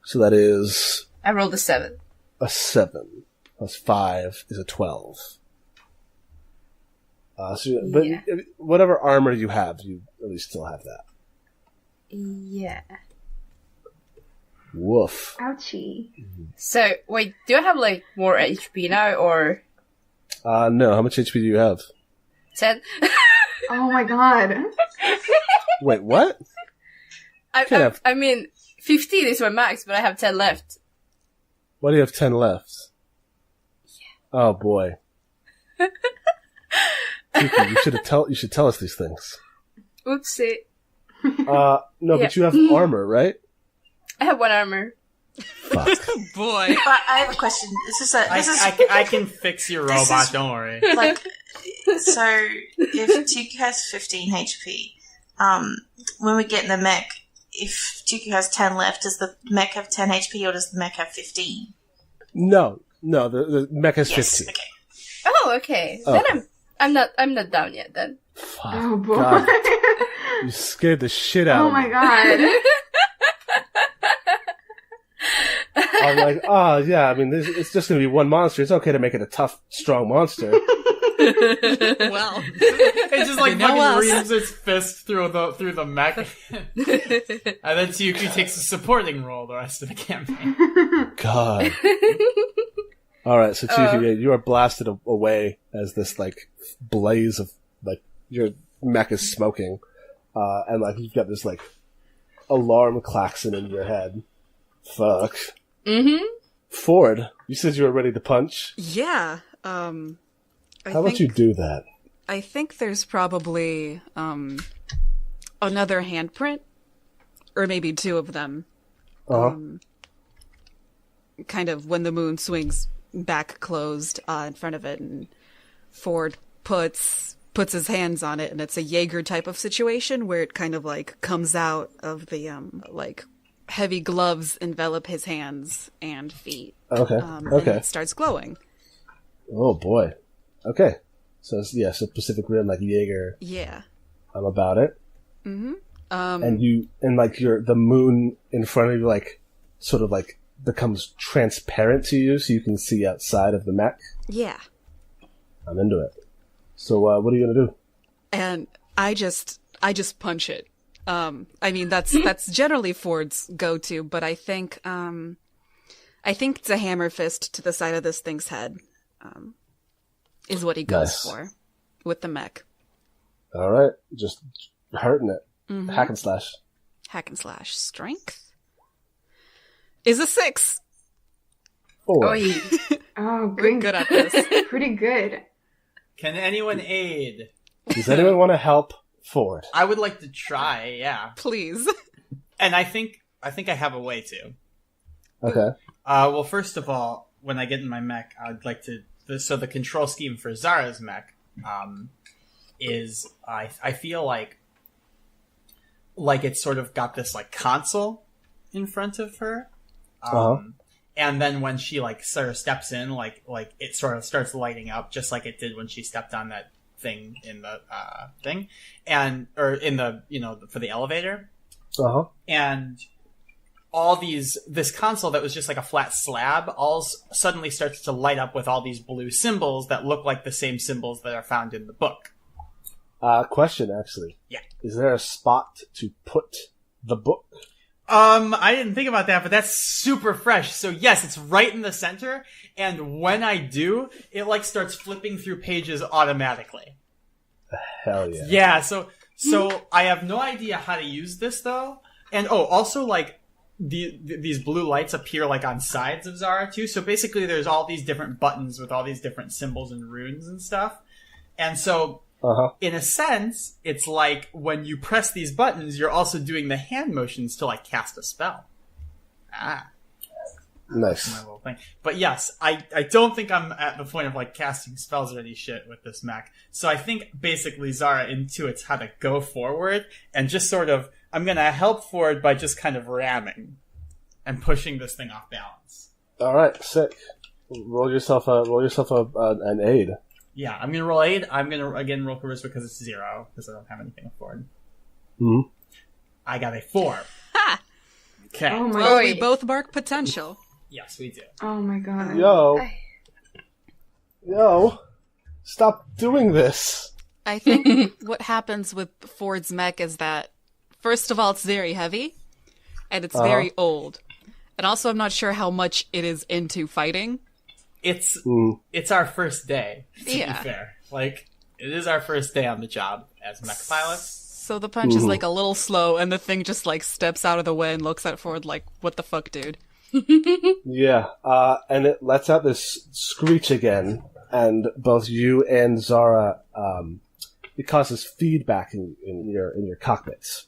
So that is I rolled a 7. a 7 plus 5 is a 12. But whatever armor you have, you at least still have that. Yeah. Woof. Ouchie. So wait, do I have like more HP now or? No. How much HP do you have? 10. Oh my god. Wait, what? I mean, 15 is my max, but I have 10 left. Why do you have 10 left? Yeah. Oh boy. Kiki, you should tell us these things. Oopsie. No, but you have armor, right? I have 1 armor. Fuck. Boy. But I have a question. I can fix your robot, don't worry. Like, so if Tuku has 15 HP, when we get in the mech, if Tuku has 10 left, does the mech have 10 HP or does the mech have 15? No, the mech has 15. Okay. Oh, okay. Oh. Then I'm not down yet then. Fuck. Oh boy. God. You scared the shit out Oh of me. my god. I'm like, oh yeah, I mean, it's just gonna be one monster. It's okay to make it a tough, strong monster. Well, It just like You know fucking us. reams its fist through the mech, and then Tsuki takes a supporting role the rest of the campaign. God. Alright, so Tsuki, you are blasted away as this, like, blaze of, like, your mech is smoking. And, like, you've got this, like, alarm klaxon in your head. Fuck. Mm-hmm. Ford, you said you were ready to punch. yeah. How about you do that? I think there's probably another handprint, or maybe 2 of them. Kind of when the moon swings back closed in front of it, and Ford puts his hands on it, and it's a Jaeger type of situation where it kind of like comes out of the like heavy gloves envelop his hands and feet. Okay. And Okay. it starts glowing. Oh boy. Okay. So so Pacific Rim, like Jaeger. Yeah. I'm about it. Mm-hmm. And like the moon in front of you, like, sort of like becomes transparent to you, so you can see outside of the mech. Yeah. I'm into it. So, what are you gonna do? And I just punch it. I mean, that's generally Ford's go-to, but I think it's a hammer fist to the side of this thing's head, is what he goes for with the mech. All right, just hurting it. Mm-hmm. Hack and slash. Hack and slash. Strength is a 6. 4. Oi. Oh, We're good at this. Pretty good. Can anyone aid? Does anyone want to help Ford? I would like to try, yeah. Please. And I think I have a way to. Okay. Well, first of all, when I get in my mech, I'd like to. So the control scheme for Zara's mech is I feel like it's sort of got this like console in front of her, and then when she like sort of steps in, like it sort of starts lighting up just like it did when she stepped on that thing in the thing, or in the for the elevator, and all this console that was just like a flat slab all suddenly starts to light up with all these blue symbols that look like the same symbols that are found in the book. Question, actually. Yeah. Is there a spot to put the book? I didn't think about that, but that's super fresh. So yes, it's right in the center, and when I do, it like starts flipping through pages automatically. Hell yeah. Yeah, so I have no idea how to use this though. And also like these blue lights appear like on sides of Zara too. So basically there's all these different buttons with all these different symbols and runes and stuff. And so In a sense, it's like when you press these buttons, you're also doing the hand motions to, like, cast a spell. Nice. My little thing. But yes, I don't think I'm at the point of, like, casting spells or any shit with this mech. So I think basically Zara intuits how to go forward and just sort of, I'm going to help forward by just kind of ramming and pushing this thing off balance. All right, sick. Roll yourself an aid. Yeah, I'm going to roll aid. I'm going to, again, roll charisma because it's 0, because I don't have anything to forward. Mm-hmm. I got a 4. Ha! Okay. Oh my Well, god. we both mark potential. Yes, we do. Oh my god. Yo, stop doing this. I think what happens with Ford's mech is that, first of all, it's very heavy, and it's very old. And also, I'm not sure how much it is into fighting. It's our first day, to be fair. Like, it is our first day on the job as mech pilots. So the punch is, like, a little slow, and the thing just, like, steps out of the way and looks at Ford like, what the fuck, dude? Yeah, and it lets out this screech again, and both you and Zara, it causes feedback in your cockpits.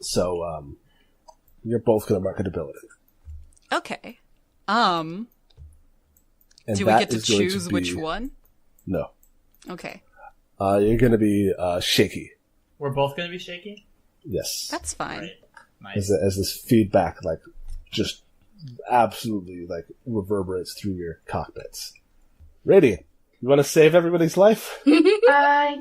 So, you're both going to mark an ability. Okay. And Do we that get to is going choose be- which one? No. Okay. You're going to be shaky. We're both going to be shaky? Yes. That's fine. Right. Nice. As this feedback, like, just absolutely, like, reverberates through your cockpits. Radiant, you want to save everybody's life? Yeah,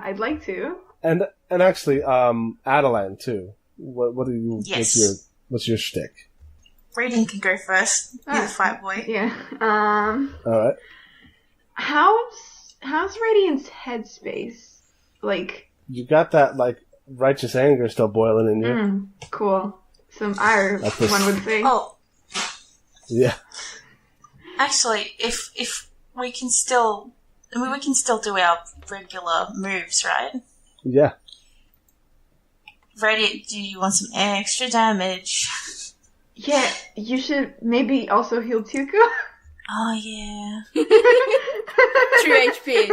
I'd like to. And actually, Adeline, too. What do you... Yes. What's your shtick? Radiant can go first. You're the fight boy. Yeah. Alright. How's Radiant's headspace? Like, You got that, like, righteous anger still boiling in you. cool. Some ire, Like this- one would say. Oh, Yeah. actually, if we can still, we can still do our regular moves, right? Yeah. Radiant, do you want some extra damage? Yeah, you should maybe also heal Tuku. Oh yeah. 3 HP.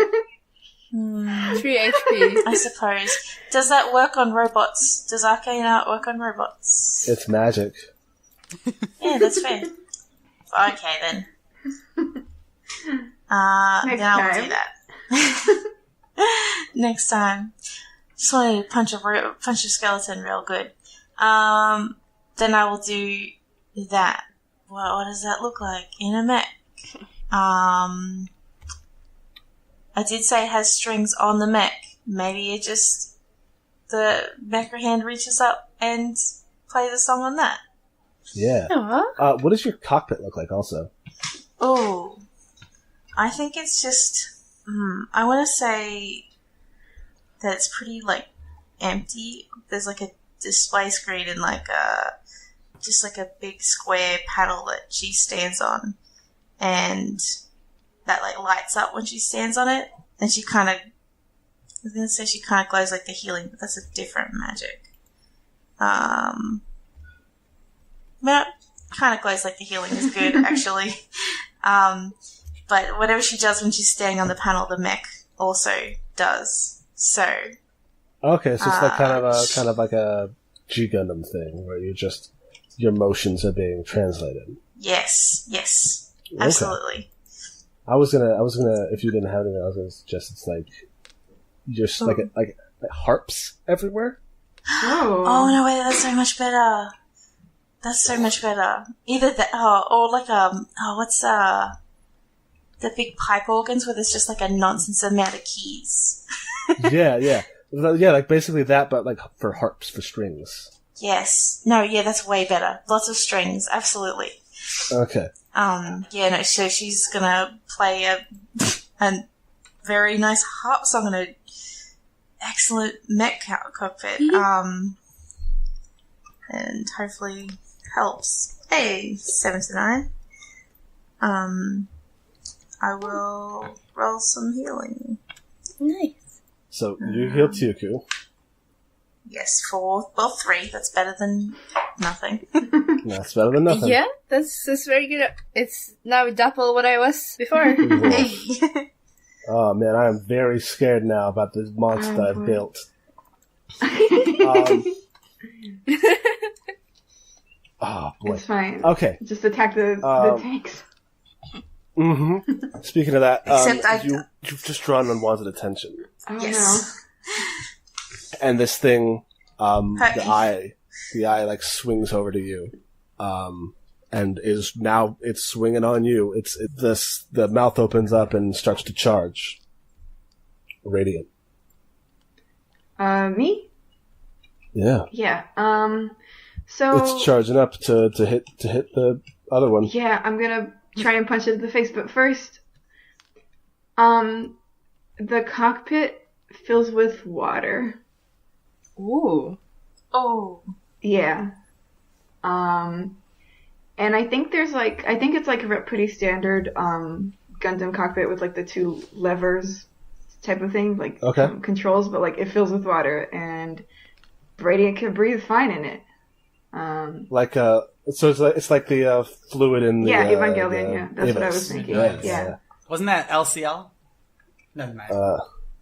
3 HP. I suppose. Does that work on robots? Does arcane art work on robots? It's magic. Yeah, that's fair. Okay then. Next then I will time. do that. Next time. Just wanted to punch a skeleton real good. Then I will do that. What does that look like in a mech? I did say it has strings on the mech. Maybe it just, the mecha hand reaches up and plays a song on that. Yeah. What does your cockpit look like also? Oh, I think it's just, I want to say that it's pretty, like, empty. There's, like, a display screen and, like, just, like, a big square panel that she stands on. And that, like, lights up when she stands on it. And she kind of, I was going to say she kind of glows like the healing, but that's a different magic. No, kind of glows like the healing is good, actually. But whatever she does when she's standing on the panel, the mech also does. So. Okay, so it's like kind of like a G Gundam thing where your motions are being translated. Yes, absolutely. Okay. I was gonna, if you didn't have anything, I was gonna suggest it's like, just like harps everywhere. Oh no, wait, that's so much better. That's so much better. Either that, or like what's the big pipe organs where there's just like a nonsense amount of keys. yeah, like basically that, but like for harps, for strings. Yes. No, yeah, that's way better. Lots of strings, absolutely. Okay. Yeah, no, so she's gonna play a very nice harp song in a excellent mech cockpit. And hopefully helps. Hey, 7 to 9. I will roll some healing. Nice. So you heal Tuku. Yes, 3. That's better than nothing. That's better than nothing. Yeah, that's very good. It's now double what I was before. Hey. Oh man, I am very scared now about this monster that I've built. Oh boy. It's fine. Okay. Just attack the tanks. Mm-hmm. Speaking of that, Except you've just drawn unwanted attention. Oh Yes. And this thing, Hi. the eye like swings over to you, and it's swinging on you. The mouth opens up and starts to charge. Radiant. Me? Yeah. Yeah. So It's charging up to hit the other one. yeah, I'm gonna try and punch it in the face, but first, the cockpit fills with water. Ooh. Oh. Yeah. And I think it's like a pretty standard Gundam cockpit with like the two levers type of thing, like Okay. controls, but like it fills with water and Radiant can breathe fine in it. So it's like the fluid in the Evangelion. Yeah, that's what I was thinking. Yes. Yeah. Wasn't that LCL? Never mind.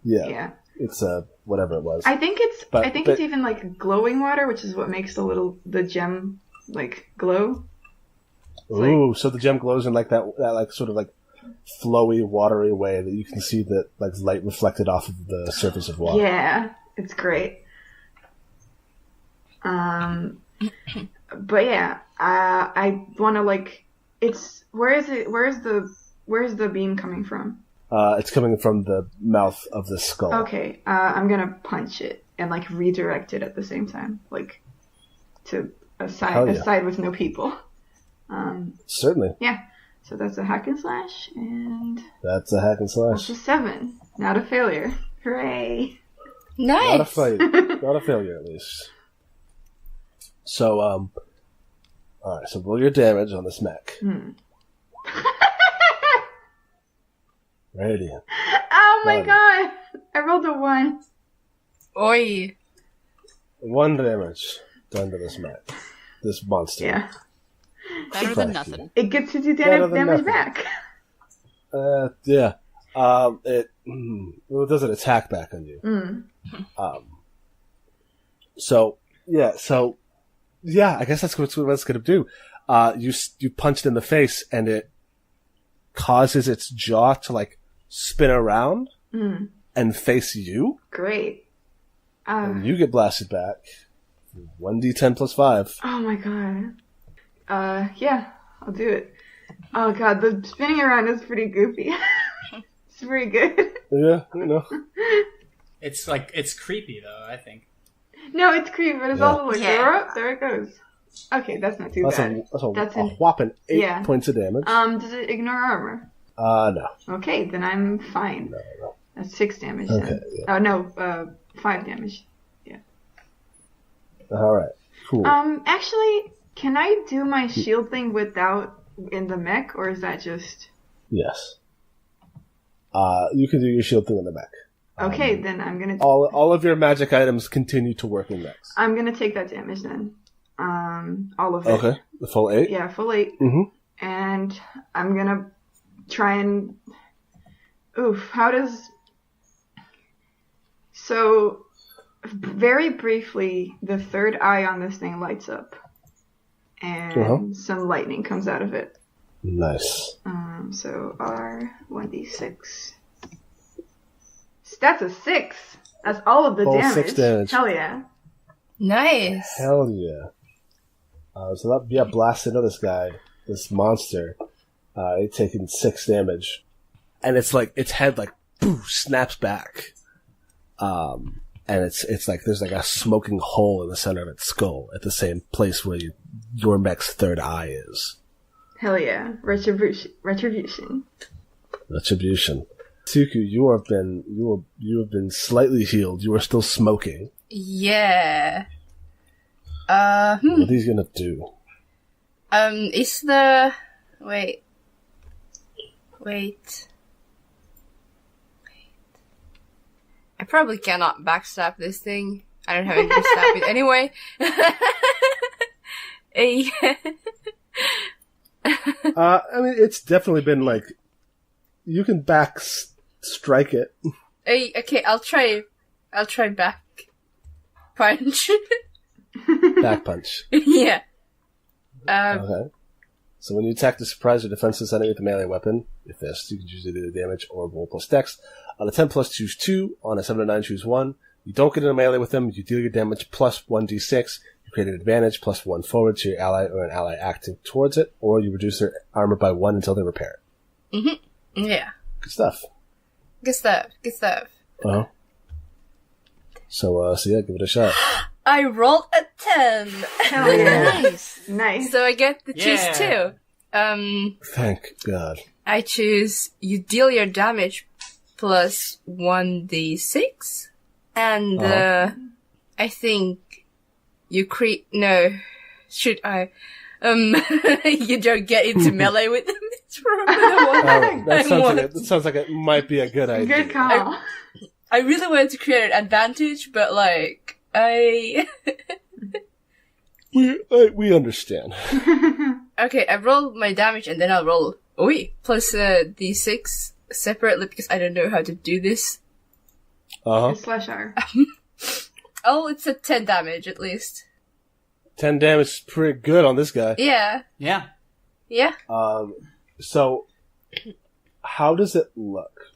Yeah. It's whatever it was. I think it's But- it's even like glowing water, which is what makes the gem like glow. Ooh, so the gem glows in like that like sort of like flowy, watery way that you can see that like light reflected off of the surface of water. Yeah, it's great. But yeah, I want to like where's the beam coming from? It's coming from the mouth of the skull. Okay, I'm gonna punch it and like redirect it at the same time, like to a Hell yeah. side with no people. Certainly. Yeah. So that's a hack and slash, and That's a hack and slash. that's a 7. Not a failure. Hooray! Nice. Not a fight. Not a failure, at least. So, alright, so roll your damage on this mech. Radiant. Oh my Done. god! I rolled a 1. Oi. 1 damage done to this mech. This monster. Yeah. Better than nothing. It gets to do Better than damage nothing. back. Yeah. It doesn't attack back on you. So I guess that's what it's going to do. You punch it in the face, and it causes its jaw to like spin around and face you, Great. and you get blasted back. 1d10 plus 5. Oh my god. Yeah, I'll do it. Oh god, the spinning around is pretty goofy. It's pretty good. Yeah, you know. It's creepy though, I think. No, it's creepy, but it's Yeah. also like, Yeah. there it goes. Okay, that's not too That's bad. a in- whopping 8 yeah. points of damage. Does it ignore armor? No. Okay, then I'm fine. No. That's 6 damage Okay, then. yeah. Oh no, 5 damage. Alright, cool. Actually, can I do my shield thing without in the mech, or is that just... Yes. You can do your shield thing in the mech. Okay, then I'm gonna... All of your magic items continue to work in mechs. I'm gonna take that damage then. All of it. Okay, the full 8? Yeah, full 8. Mm-hmm. And I'm gonna try and... Oof, how does... So, very briefly, the third eye on this thing lights up. And some lightning comes out of it. Nice. So R1d6. That's a 6! That's all of the All damage. 6 damage. Hell yeah. Nice. Hell yeah. So that blasted into this guy, this monster. It's taking 6 damage. And it's like, its head like, poof, snaps back. And it's like, there's like a smoking hole in the center of its skull at the same place where your mech's third eye is. Hell yeah. Retribution. Retribution. Tsuku, you have been slightly healed. You are still smoking. Yeah. What are you gonna do? Is the... Wait. I probably cannot backstab this thing. I don't have any to stab it anyway. I mean, it's definitely been like, you can strike it. Okay, I'll try back punch. Back punch. Yeah. Okay. So when you attack the surprise or defenseless enemy with a melee weapon, your fist, you can choose either the damage or roll plus dex. On a 10 plus, choose 2. On a 7 to 9, choose 1. You don't get in a melee with them. You deal your damage plus 1d6. You create an advantage plus 1 forward to your ally or an ally acting towards it, or you reduce their armor by 1 until they repair it. Mm-hmm. Yeah. Good stuff. Good stuff. Uh-huh. So yeah, give it a shot. I rolled a 10. Hell yeah. Nice. So I get to choose 2. Thank God. I choose you deal your damage plus 1d6. And I think you create... No. Should I? You don't get into melee with them. It's probably the one that sounds like it might be a good idea. Good call. I really wanted to create an advantage, but like, We understand. Okay, I roll my damage and then I'll roll plus d6 separately because I don't know how to do this. Slash R. Oh, it's a 10 damage at least. 10 damage is pretty good on this guy. Yeah. Yeah. So, how does it look?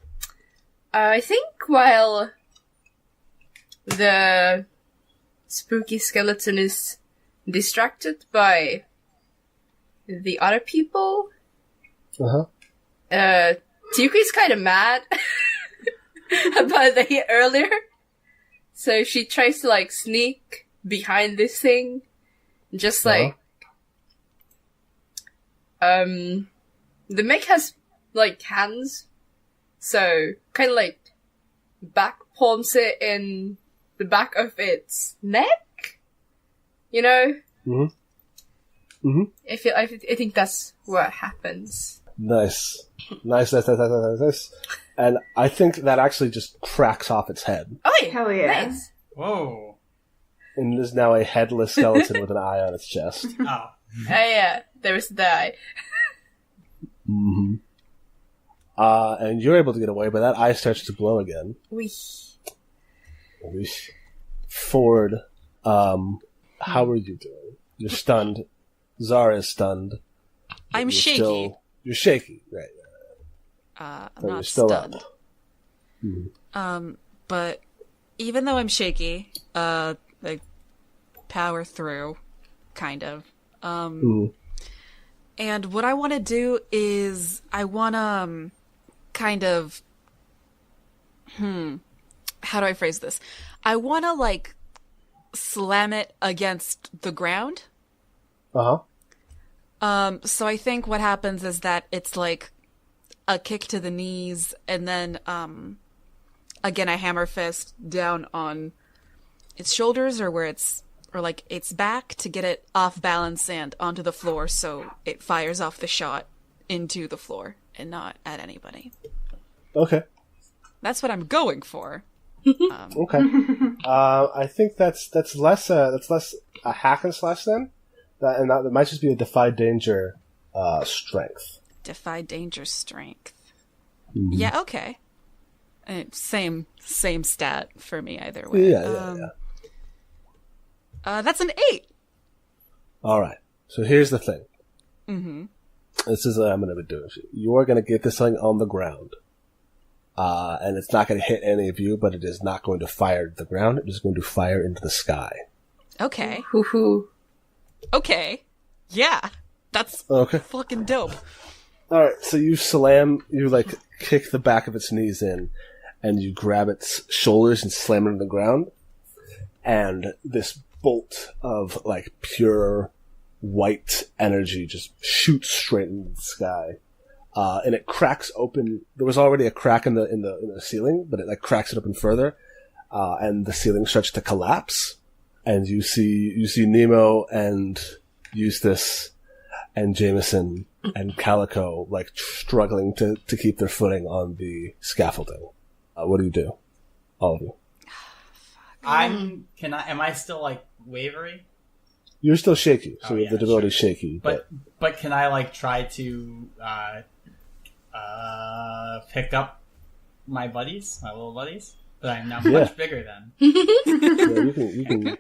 I think while the spooky skeleton is distracted by the other people, Tiyuki's kind of mad about the hit earlier. So she tries to like sneak behind this thing. Just like, the mech has like hands. So kind of like back palms it in the back of its neck. You know? I think that's what happens. Nice. And I think that actually just cracks off its head. Oh, yeah. Hell yeah. Nice. Whoa. And there's now a headless skeleton with an eye on its chest. Oh. Yeah, there's the eye. And you're able to get away, but that eye starts to glow again. Weesh. Ford, how are you doing? You're stunned. Zara is stunned. I'm shaky. You're shaky, right? I'm but not you're still stunned. up. But even though I'm shaky, like power through, kind of. And what I want to do is I want to kind of how do I phrase this? I want to like slam it against the ground. So I think what happens is that it's like a kick to the knees, and then again a hammer fist down on its shoulders or like its back to get it off balance and onto the floor, so it fires off the shot into the floor and not at anybody. Okay. That's what I'm going for. Okay. I think that's less a hack and slash then. That might just be a defy danger strength. Defy danger strength. Yeah, okay. Same stat for me either way. Yeah. That's an 8. All right. So here's the thing. This is what I'm going to be doing. You are going to get this thing on the ground. And it's not going to hit any of you, but it is not going to fire at the ground. It is going to fire into the sky. Okay. Hoo-hoo. Okay. Yeah. That's fucking dope. Alright, so you kick the back of its knees in, and you grab its shoulders and slam it on the ground, and this bolt of, like, pure white energy just shoots straight into the sky. And it cracks open. There was already a crack in the ceiling, but it, like, cracks it open further, and the ceiling starts to collapse, and you see Nemo and Eustace and Jameson and Calico, like, struggling to keep their footing on the scaffolding. What do you do? All of you. Am I still, like, wavery? You're still shaky, so the ability's shaky. But can I, like, try to, pick up my buddies, my little buddies, but I am now much bigger than. You can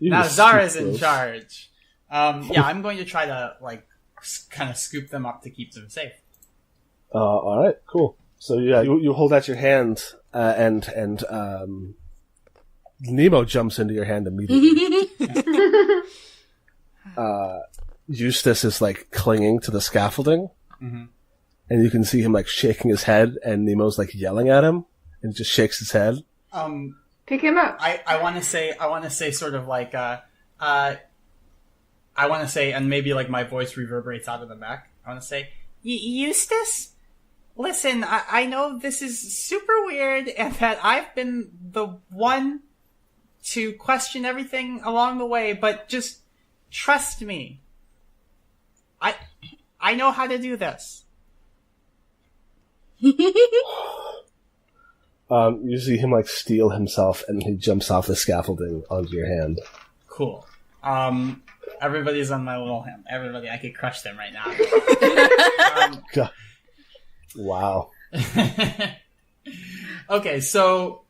Now just Zara's scoop in those. charge. I'm going to try to kind of scoop them up to keep them safe. All right, cool. So yeah, you hold out your hand, and Nemo jumps into your hand immediately. Eustace is like clinging to the scaffolding, and you can see him like shaking his head, and Nemo's like yelling at him, and he just shakes his head. Pick him up. I want to say sort of like I want to say, and maybe like my voice reverberates out of the back. I want to say, Eustace, listen, I know this is super weird, and that I've been the one to question everything along the way, but just trust me. I know how to do this. You see him like steel himself, and he jumps off the scaffolding onto your hand. Cool. Everybody's on my little hand. Everybody, I could crush them right now. God. Wow. Okay, so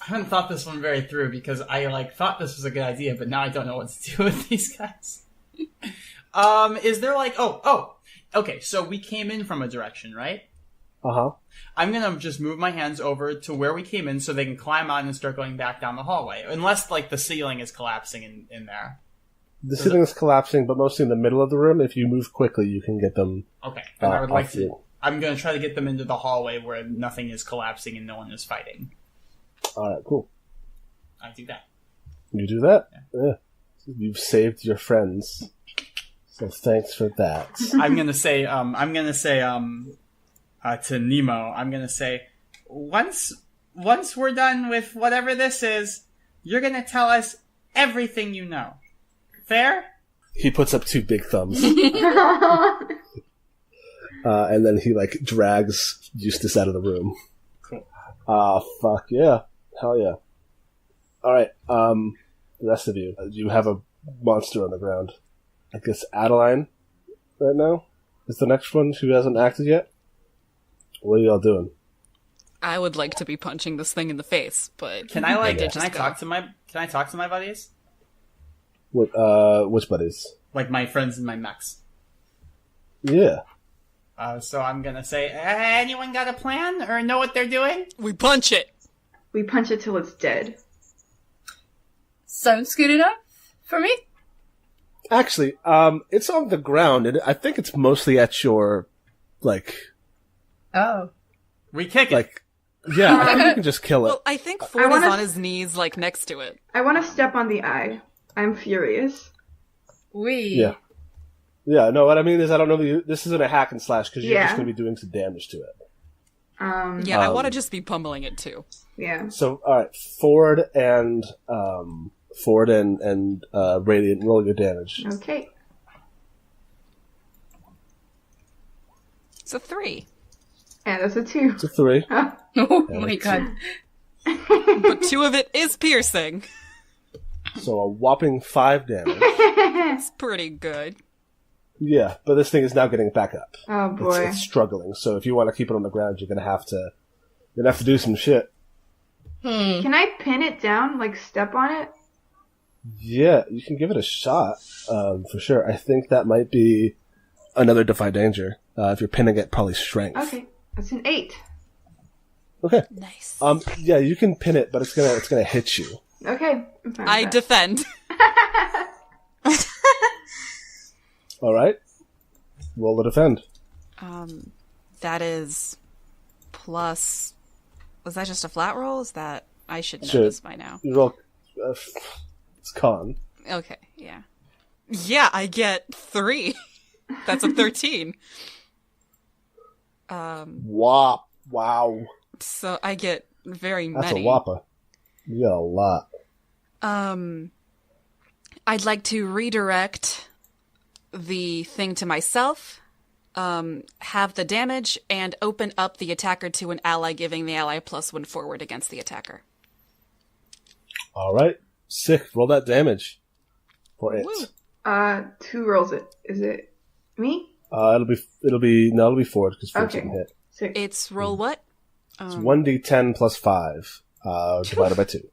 I haven't thought this one very through because I thought this was a good idea, but now I don't know what to do with these guys. Is there okay, so we came in from a direction, right? Uh-huh. I'm gonna just move my hands over to where we came in so they can climb on and start going back down the hallway. Unless, the ceiling is collapsing in there. The ceiling is collapsing, but mostly in the middle of the room. If you move quickly, you can get them... Okay, and I would like to... I'm gonna try to get them into the hallway where nothing is collapsing and no one is fighting. Alright, cool. I do that. You do that? Yeah. You've saved your friends. So thanks for that. I'm gonna say to Nemo, I'm gonna say, once we're done with whatever this is, you're gonna tell us everything you know. Fair? He puts up 2 big thumbs. And then he, drags Eustace out of the room. Cool. Fuck yeah. Hell yeah. Alright, the rest of you. You have a monster on the ground. I guess Adeline, right now, is the next one who hasn't acted yet. What are y'all doing? I would like to be punching this thing in the face, but can I talk to my buddies? What, which buddies? Like my friends and my mechs. Yeah. So I'm gonna say, anyone got a plan or know what they're doing? We punch it. We punch it till it's dead. Sounds good enough for me. Actually, it's on the ground, and I think it's mostly at your, Oh. We kick it. Yeah, I think you can just kill it. Well, I think Ford is on his knees, next to it. I want to step on the eye. I'm furious. Yeah. Yeah, no, what I mean is I don't know this isn't a hack and slash, because you're just going to be doing some damage to it. I want to just be pummeling it, too. Yeah. So, alright, Ford and Radiant, roll your damage. Okay. It's a 3. And that's a 2. It's a 3. Oh my god. But 2 of it is piercing. So a whopping 5 damage. It's pretty good. Yeah, but this thing is now getting back up. Oh boy. It's struggling. So if you want to keep it on the ground, you're gonna have to do some shit. Can I pin it down? Step on it? Yeah, you can give it a shot, for sure. I think that might be another Defy Danger. If you're pinning it, probably Strength. Okay, that's an 8. Okay. Nice. Yeah, you can pin it, but it's gonna hit you. Okay. I'm fine with I that. defend. Alright. Roll to defend. That is plus... Was that just a flat roll? Is that... I should know Sure. this by now. You roll... it's con. Okay, yeah. Yeah, I get 3. That's a 13. Wow. So I get very many. That's a whopper. You got a lot. I'd like to redirect the thing to myself, have the damage, and open up the attacker to an ally, giving the ally +1 forward against the attacker. Alright. Sick. Roll that damage. For it. Woo. 2 rolls it. Is it me? It'll be Ford, because Ford Okay. didn't hit. 6. It's roll what? It's 1d10 plus 5, divided by 2.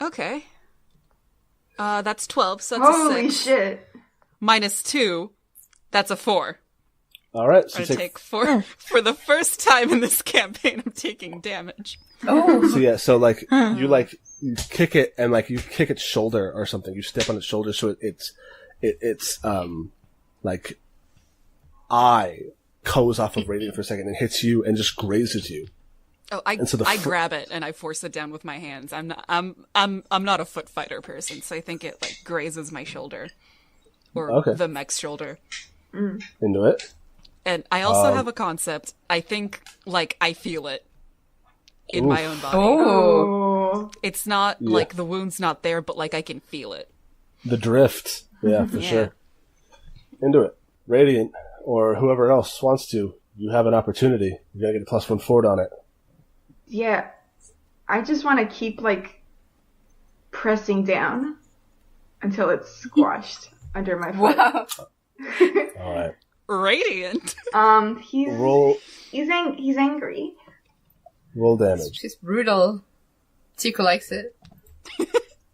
Okay. That's 12, so that's a 6. Holy shit. Minus 2, that's a 4. Alright, so I take 4. For the first time in this campaign, I'm taking damage. Oh. So yeah, so like, you kick it, and like, you kick its shoulder or something. You step on its shoulder, so it's like, eye goes off of Radiant for a second and hits you and just grazes you. Oh, I grab it and I force it down with my hands. I'm not a foot fighter person, so I think it like grazes my shoulder. Or the mech's shoulder. Into it. And I also have a concept. I think, like, I feel it in my own body. Oh. It's not, like, the wound's not there, but, like, I can feel it. The drift. Yeah, for sure. Into it. Radiant, or whoever else wants to, you have an opportunity. You gotta get a +1 forward on it. Yeah. I just want to keep, like, pressing down until it's squashed under my foot. Wow. Alright. Radiant. He's angry. Roll damage. She's brutal. Chico likes it.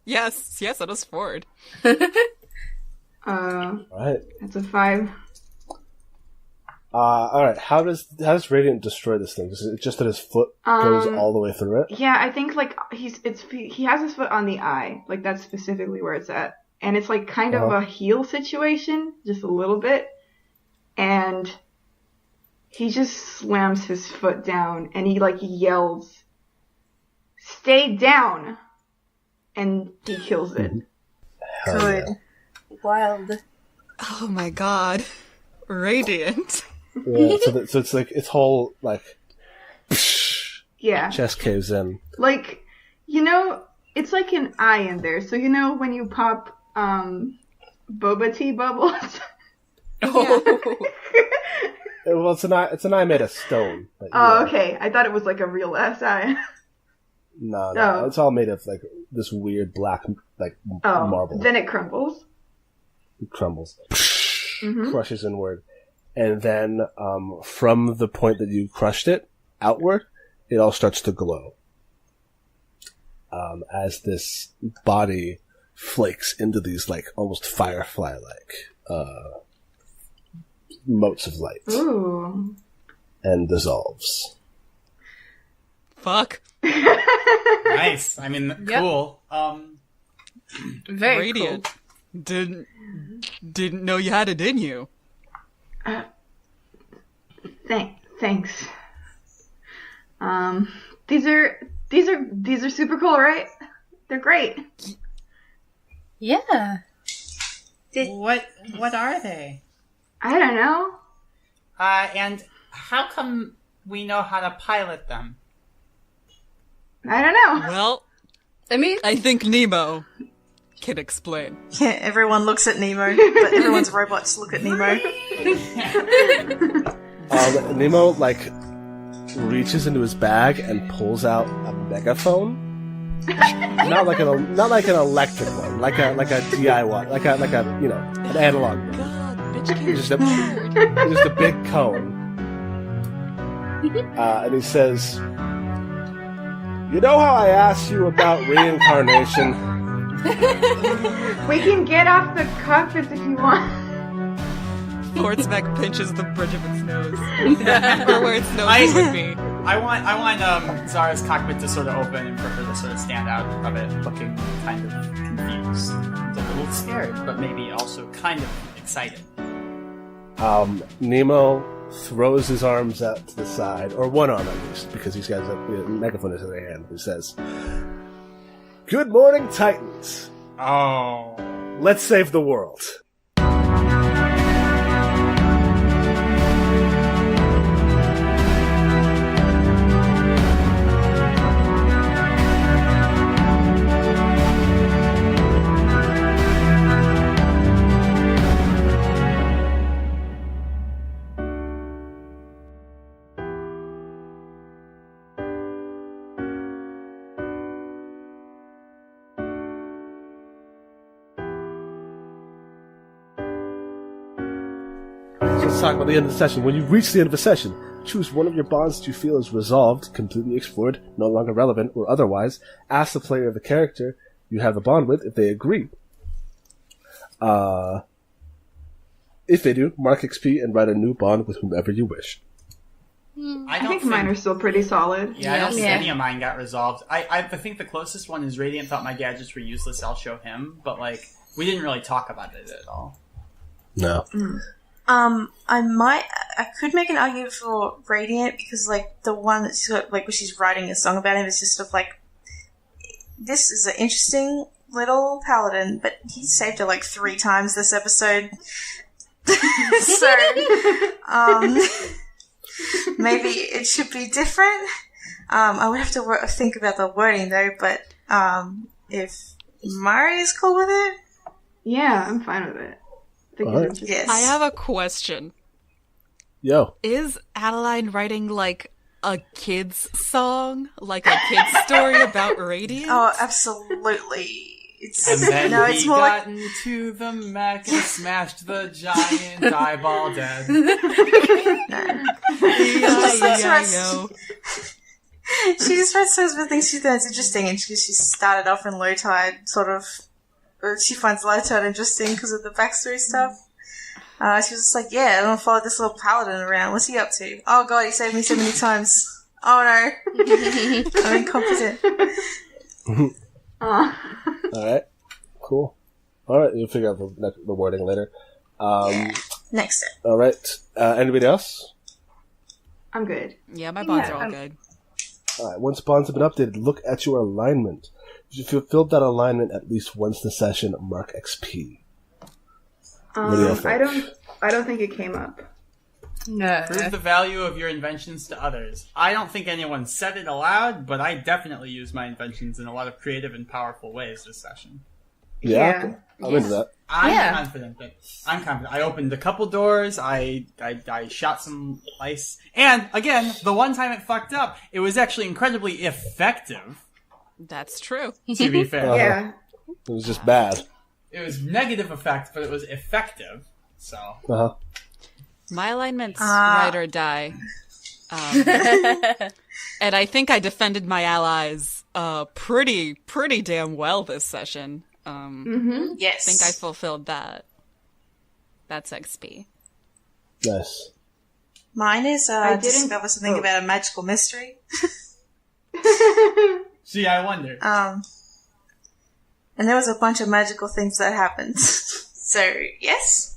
Yes, it is forward. Alright. That's a 5. Alright, how does Radiant destroy this thing? Is it just that his foot goes all the way through it? Yeah, I think like he has his foot on the eye, like that's specifically where it's at, and it's like kind of a heel situation, just a little bit, and he just slams his foot down and he like yells, "Stay down!" and he kills it. Good. Yeah. Wild. Oh my god. Radiant. Yeah, so it's like, its whole, like, Yeah. chest caves in. Like, it's like an eye in there. So when you pop boba tea bubbles? Oh. Well, it's an eye made of stone. But, Okay. I thought it was like a real ass eye. No. Oh. It's all made of, like, this weird black, like, marble. Then it crumbles. It crumbles. Crushes inward. And then, from the point that you crushed it, outward, it all starts to glow. As this body flakes into these, like, almost firefly-like, motes of light. Ooh. And dissolves. Fuck. Nice. I mean, cool. Very Radiant. cool. Didn't know you had it in you. Thanks. These are super cool, right? They're great. Yeah. What are they? I don't know. And how come we know how to pilot them? I don't know. Well, I mean, I think Nemo can explain. Yeah, everyone looks at Nemo, but everyone's robots look at Nemo. Nemo, like, reaches into his bag and pulls out a megaphone. not like an electric one, like a DIY, like a an analog one. God, bitch, Just a big cone. And he says, "You know how I asked you about reincarnation? We can get off the cockpits if you want." Fortsbeck pinches the bridge of its nose. Or where its nose would be. I want Zara's cockpit to sort of open and for her to sort of stand out of it, looking kind of confused, and a little scared, but maybe also kind of excited. Nemo throws his arms out to the side, or one arm at least, because he's got a megaphone in his other hand. He says, "Good morning, Titans. Oh. Let's save the world." Let's talk about the end of the session. When you reach the end of the session, Choose one of your bonds that you feel is resolved, completely explored, no longer relevant, or otherwise. Ask the player of the character you have a bond with if they agree. If they do, mark XP and write a new bond with whomever you wish. I think mine are still pretty solid. Yeah, I don't think any of mine got resolved. I think the closest one is Radiant thought my gadgets were useless. I'll show him, but like we didn't really talk about it at all. No. I could make an argument for Radiant because like the one that's got, like when she's writing a song about him is just sort of like, this is an interesting little paladin, but he saved her like 3 times this episode. So, maybe it should be different. I would have to think about the wording though, but if Mari is cool with it, yeah, I'm fine with it. Right. Yes. I have a question. Yo. Is Adeline writing like a kid's song? Like a kid's story about Radiant? Oh, absolutely. And then it's he more got into the mech and smashed the giant eyeball dead. She just writes songs with things she finds interesting, and she started off in Low Tide, sort of. She finds Low Tide interesting because of the backstory stuff. She was just like, yeah, I'm gonna follow this little paladin around. What's he up to? Oh god, he saved me so many times. Oh no. I'm incompetent. Alright. Cool. Alright, you'll figure out the wording later. Next step. Alright. Anybody else? I'm good. Yeah, my bonds are all good. Alright, once bonds have been updated, look at your alignment. If you fulfilled that alignment at least once in the session, mark XP. I don't think it came up. No. Prove the value of your inventions to others. I don't think anyone said it aloud, but I definitely use my inventions in a lot of creative and powerful ways this session. Yeah. I'm into that. I'm confident. I opened a couple doors. I shot some ice. And, again, the one time it fucked up, it was actually incredibly effective. That's true. To be fair. Yeah. It was just bad. It was negative effect, but it was effective. So. Uh-huh. My alignment's ride or die. And I think I defended my allies pretty damn well this session. Yes. I think I fulfilled that. That's XP. Nice. Mine is discover something about a magical mystery. See, I wonder. And there was a bunch of magical things that happened. So, yes.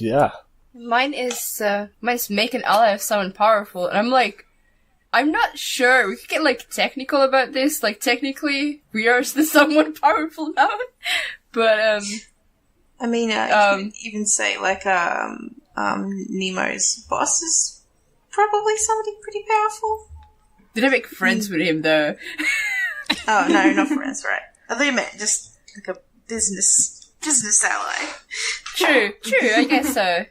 Yeah. Mine's make an ally of someone powerful, and I'm like, I'm not sure. We could get like technical about this. Like technically, we are the someone powerful now. But I mean, you could even say like Nemo's boss is probably somebody pretty powerful. Did I make friends with him though? Oh no, not friends, right? I thought you meant just like a business ally. True. I guess so.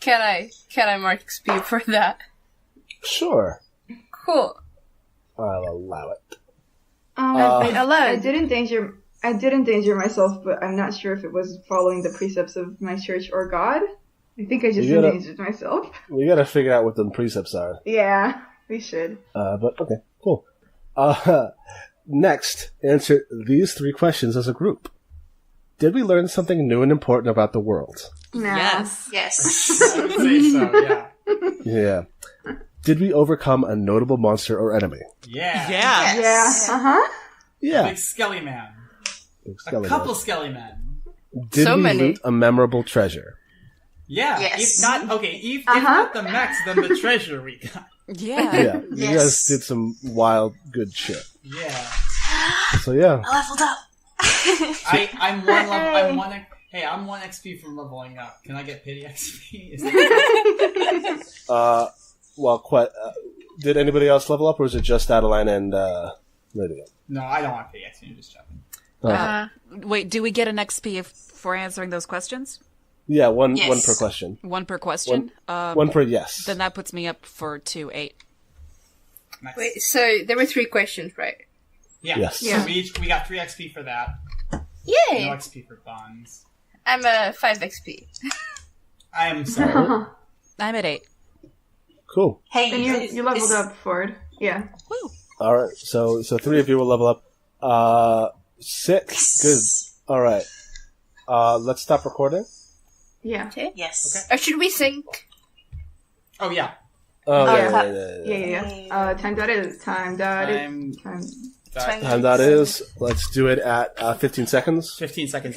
Can I mark XP for that? Sure. Cool. I'll allow it. I did endanger myself, but I'm not sure if it was following the precepts of my church or God. I think I just endangered myself. We gotta figure out what the precepts are. Yeah, we should. But okay, cool. Next, answer these 3 questions as a group. Did we learn something new and important about the world? No. Yes. Yes. I would say so, yeah. Yeah. Did we overcome a notable monster or enemy? Yeah. Yeah. Yes. Yeah. Uh-huh. Yeah. Big Skelly Man. Skelly A couple Man. Skelly Men. Did So we many. loot a memorable treasure? Yeah. Yes. If not the mechs, then the treasure we got. Yeah. Yeah. You Yes. guys did some wild, good shit. Yeah. So yeah. I leveled up. I'm one level. I'm 1 XP from leveling up. Can I get pity XP? Is that Well, quite. Did anybody else level up, or is it just Adeline and Radiant? No, I don't want pity XP. I'm just joking. Wait, do we get an XP for answering those questions? Yeah, one Yes. per question. 1 per question? One per yes. Then that puts me up for 2-8. Nice. Wait, so there were 3 questions, right? Yeah. Yes. So we got 3 XP for that. Yay! No XP for bonds. I'm a 5 XP. I am sorry. I'm at 8. Cool. Hey, And you leveled up, Ford. Yeah. Woo. All right. So 3 of you will level up. 6. Good. All right. Let's stop recording. Yeah. Okay. Yes. Should we sync? Oh yeah. Oh, yeah. yeah. Yeah. Time that is. Time. Time that is. Let's do it at 15 seconds. 15 seconds.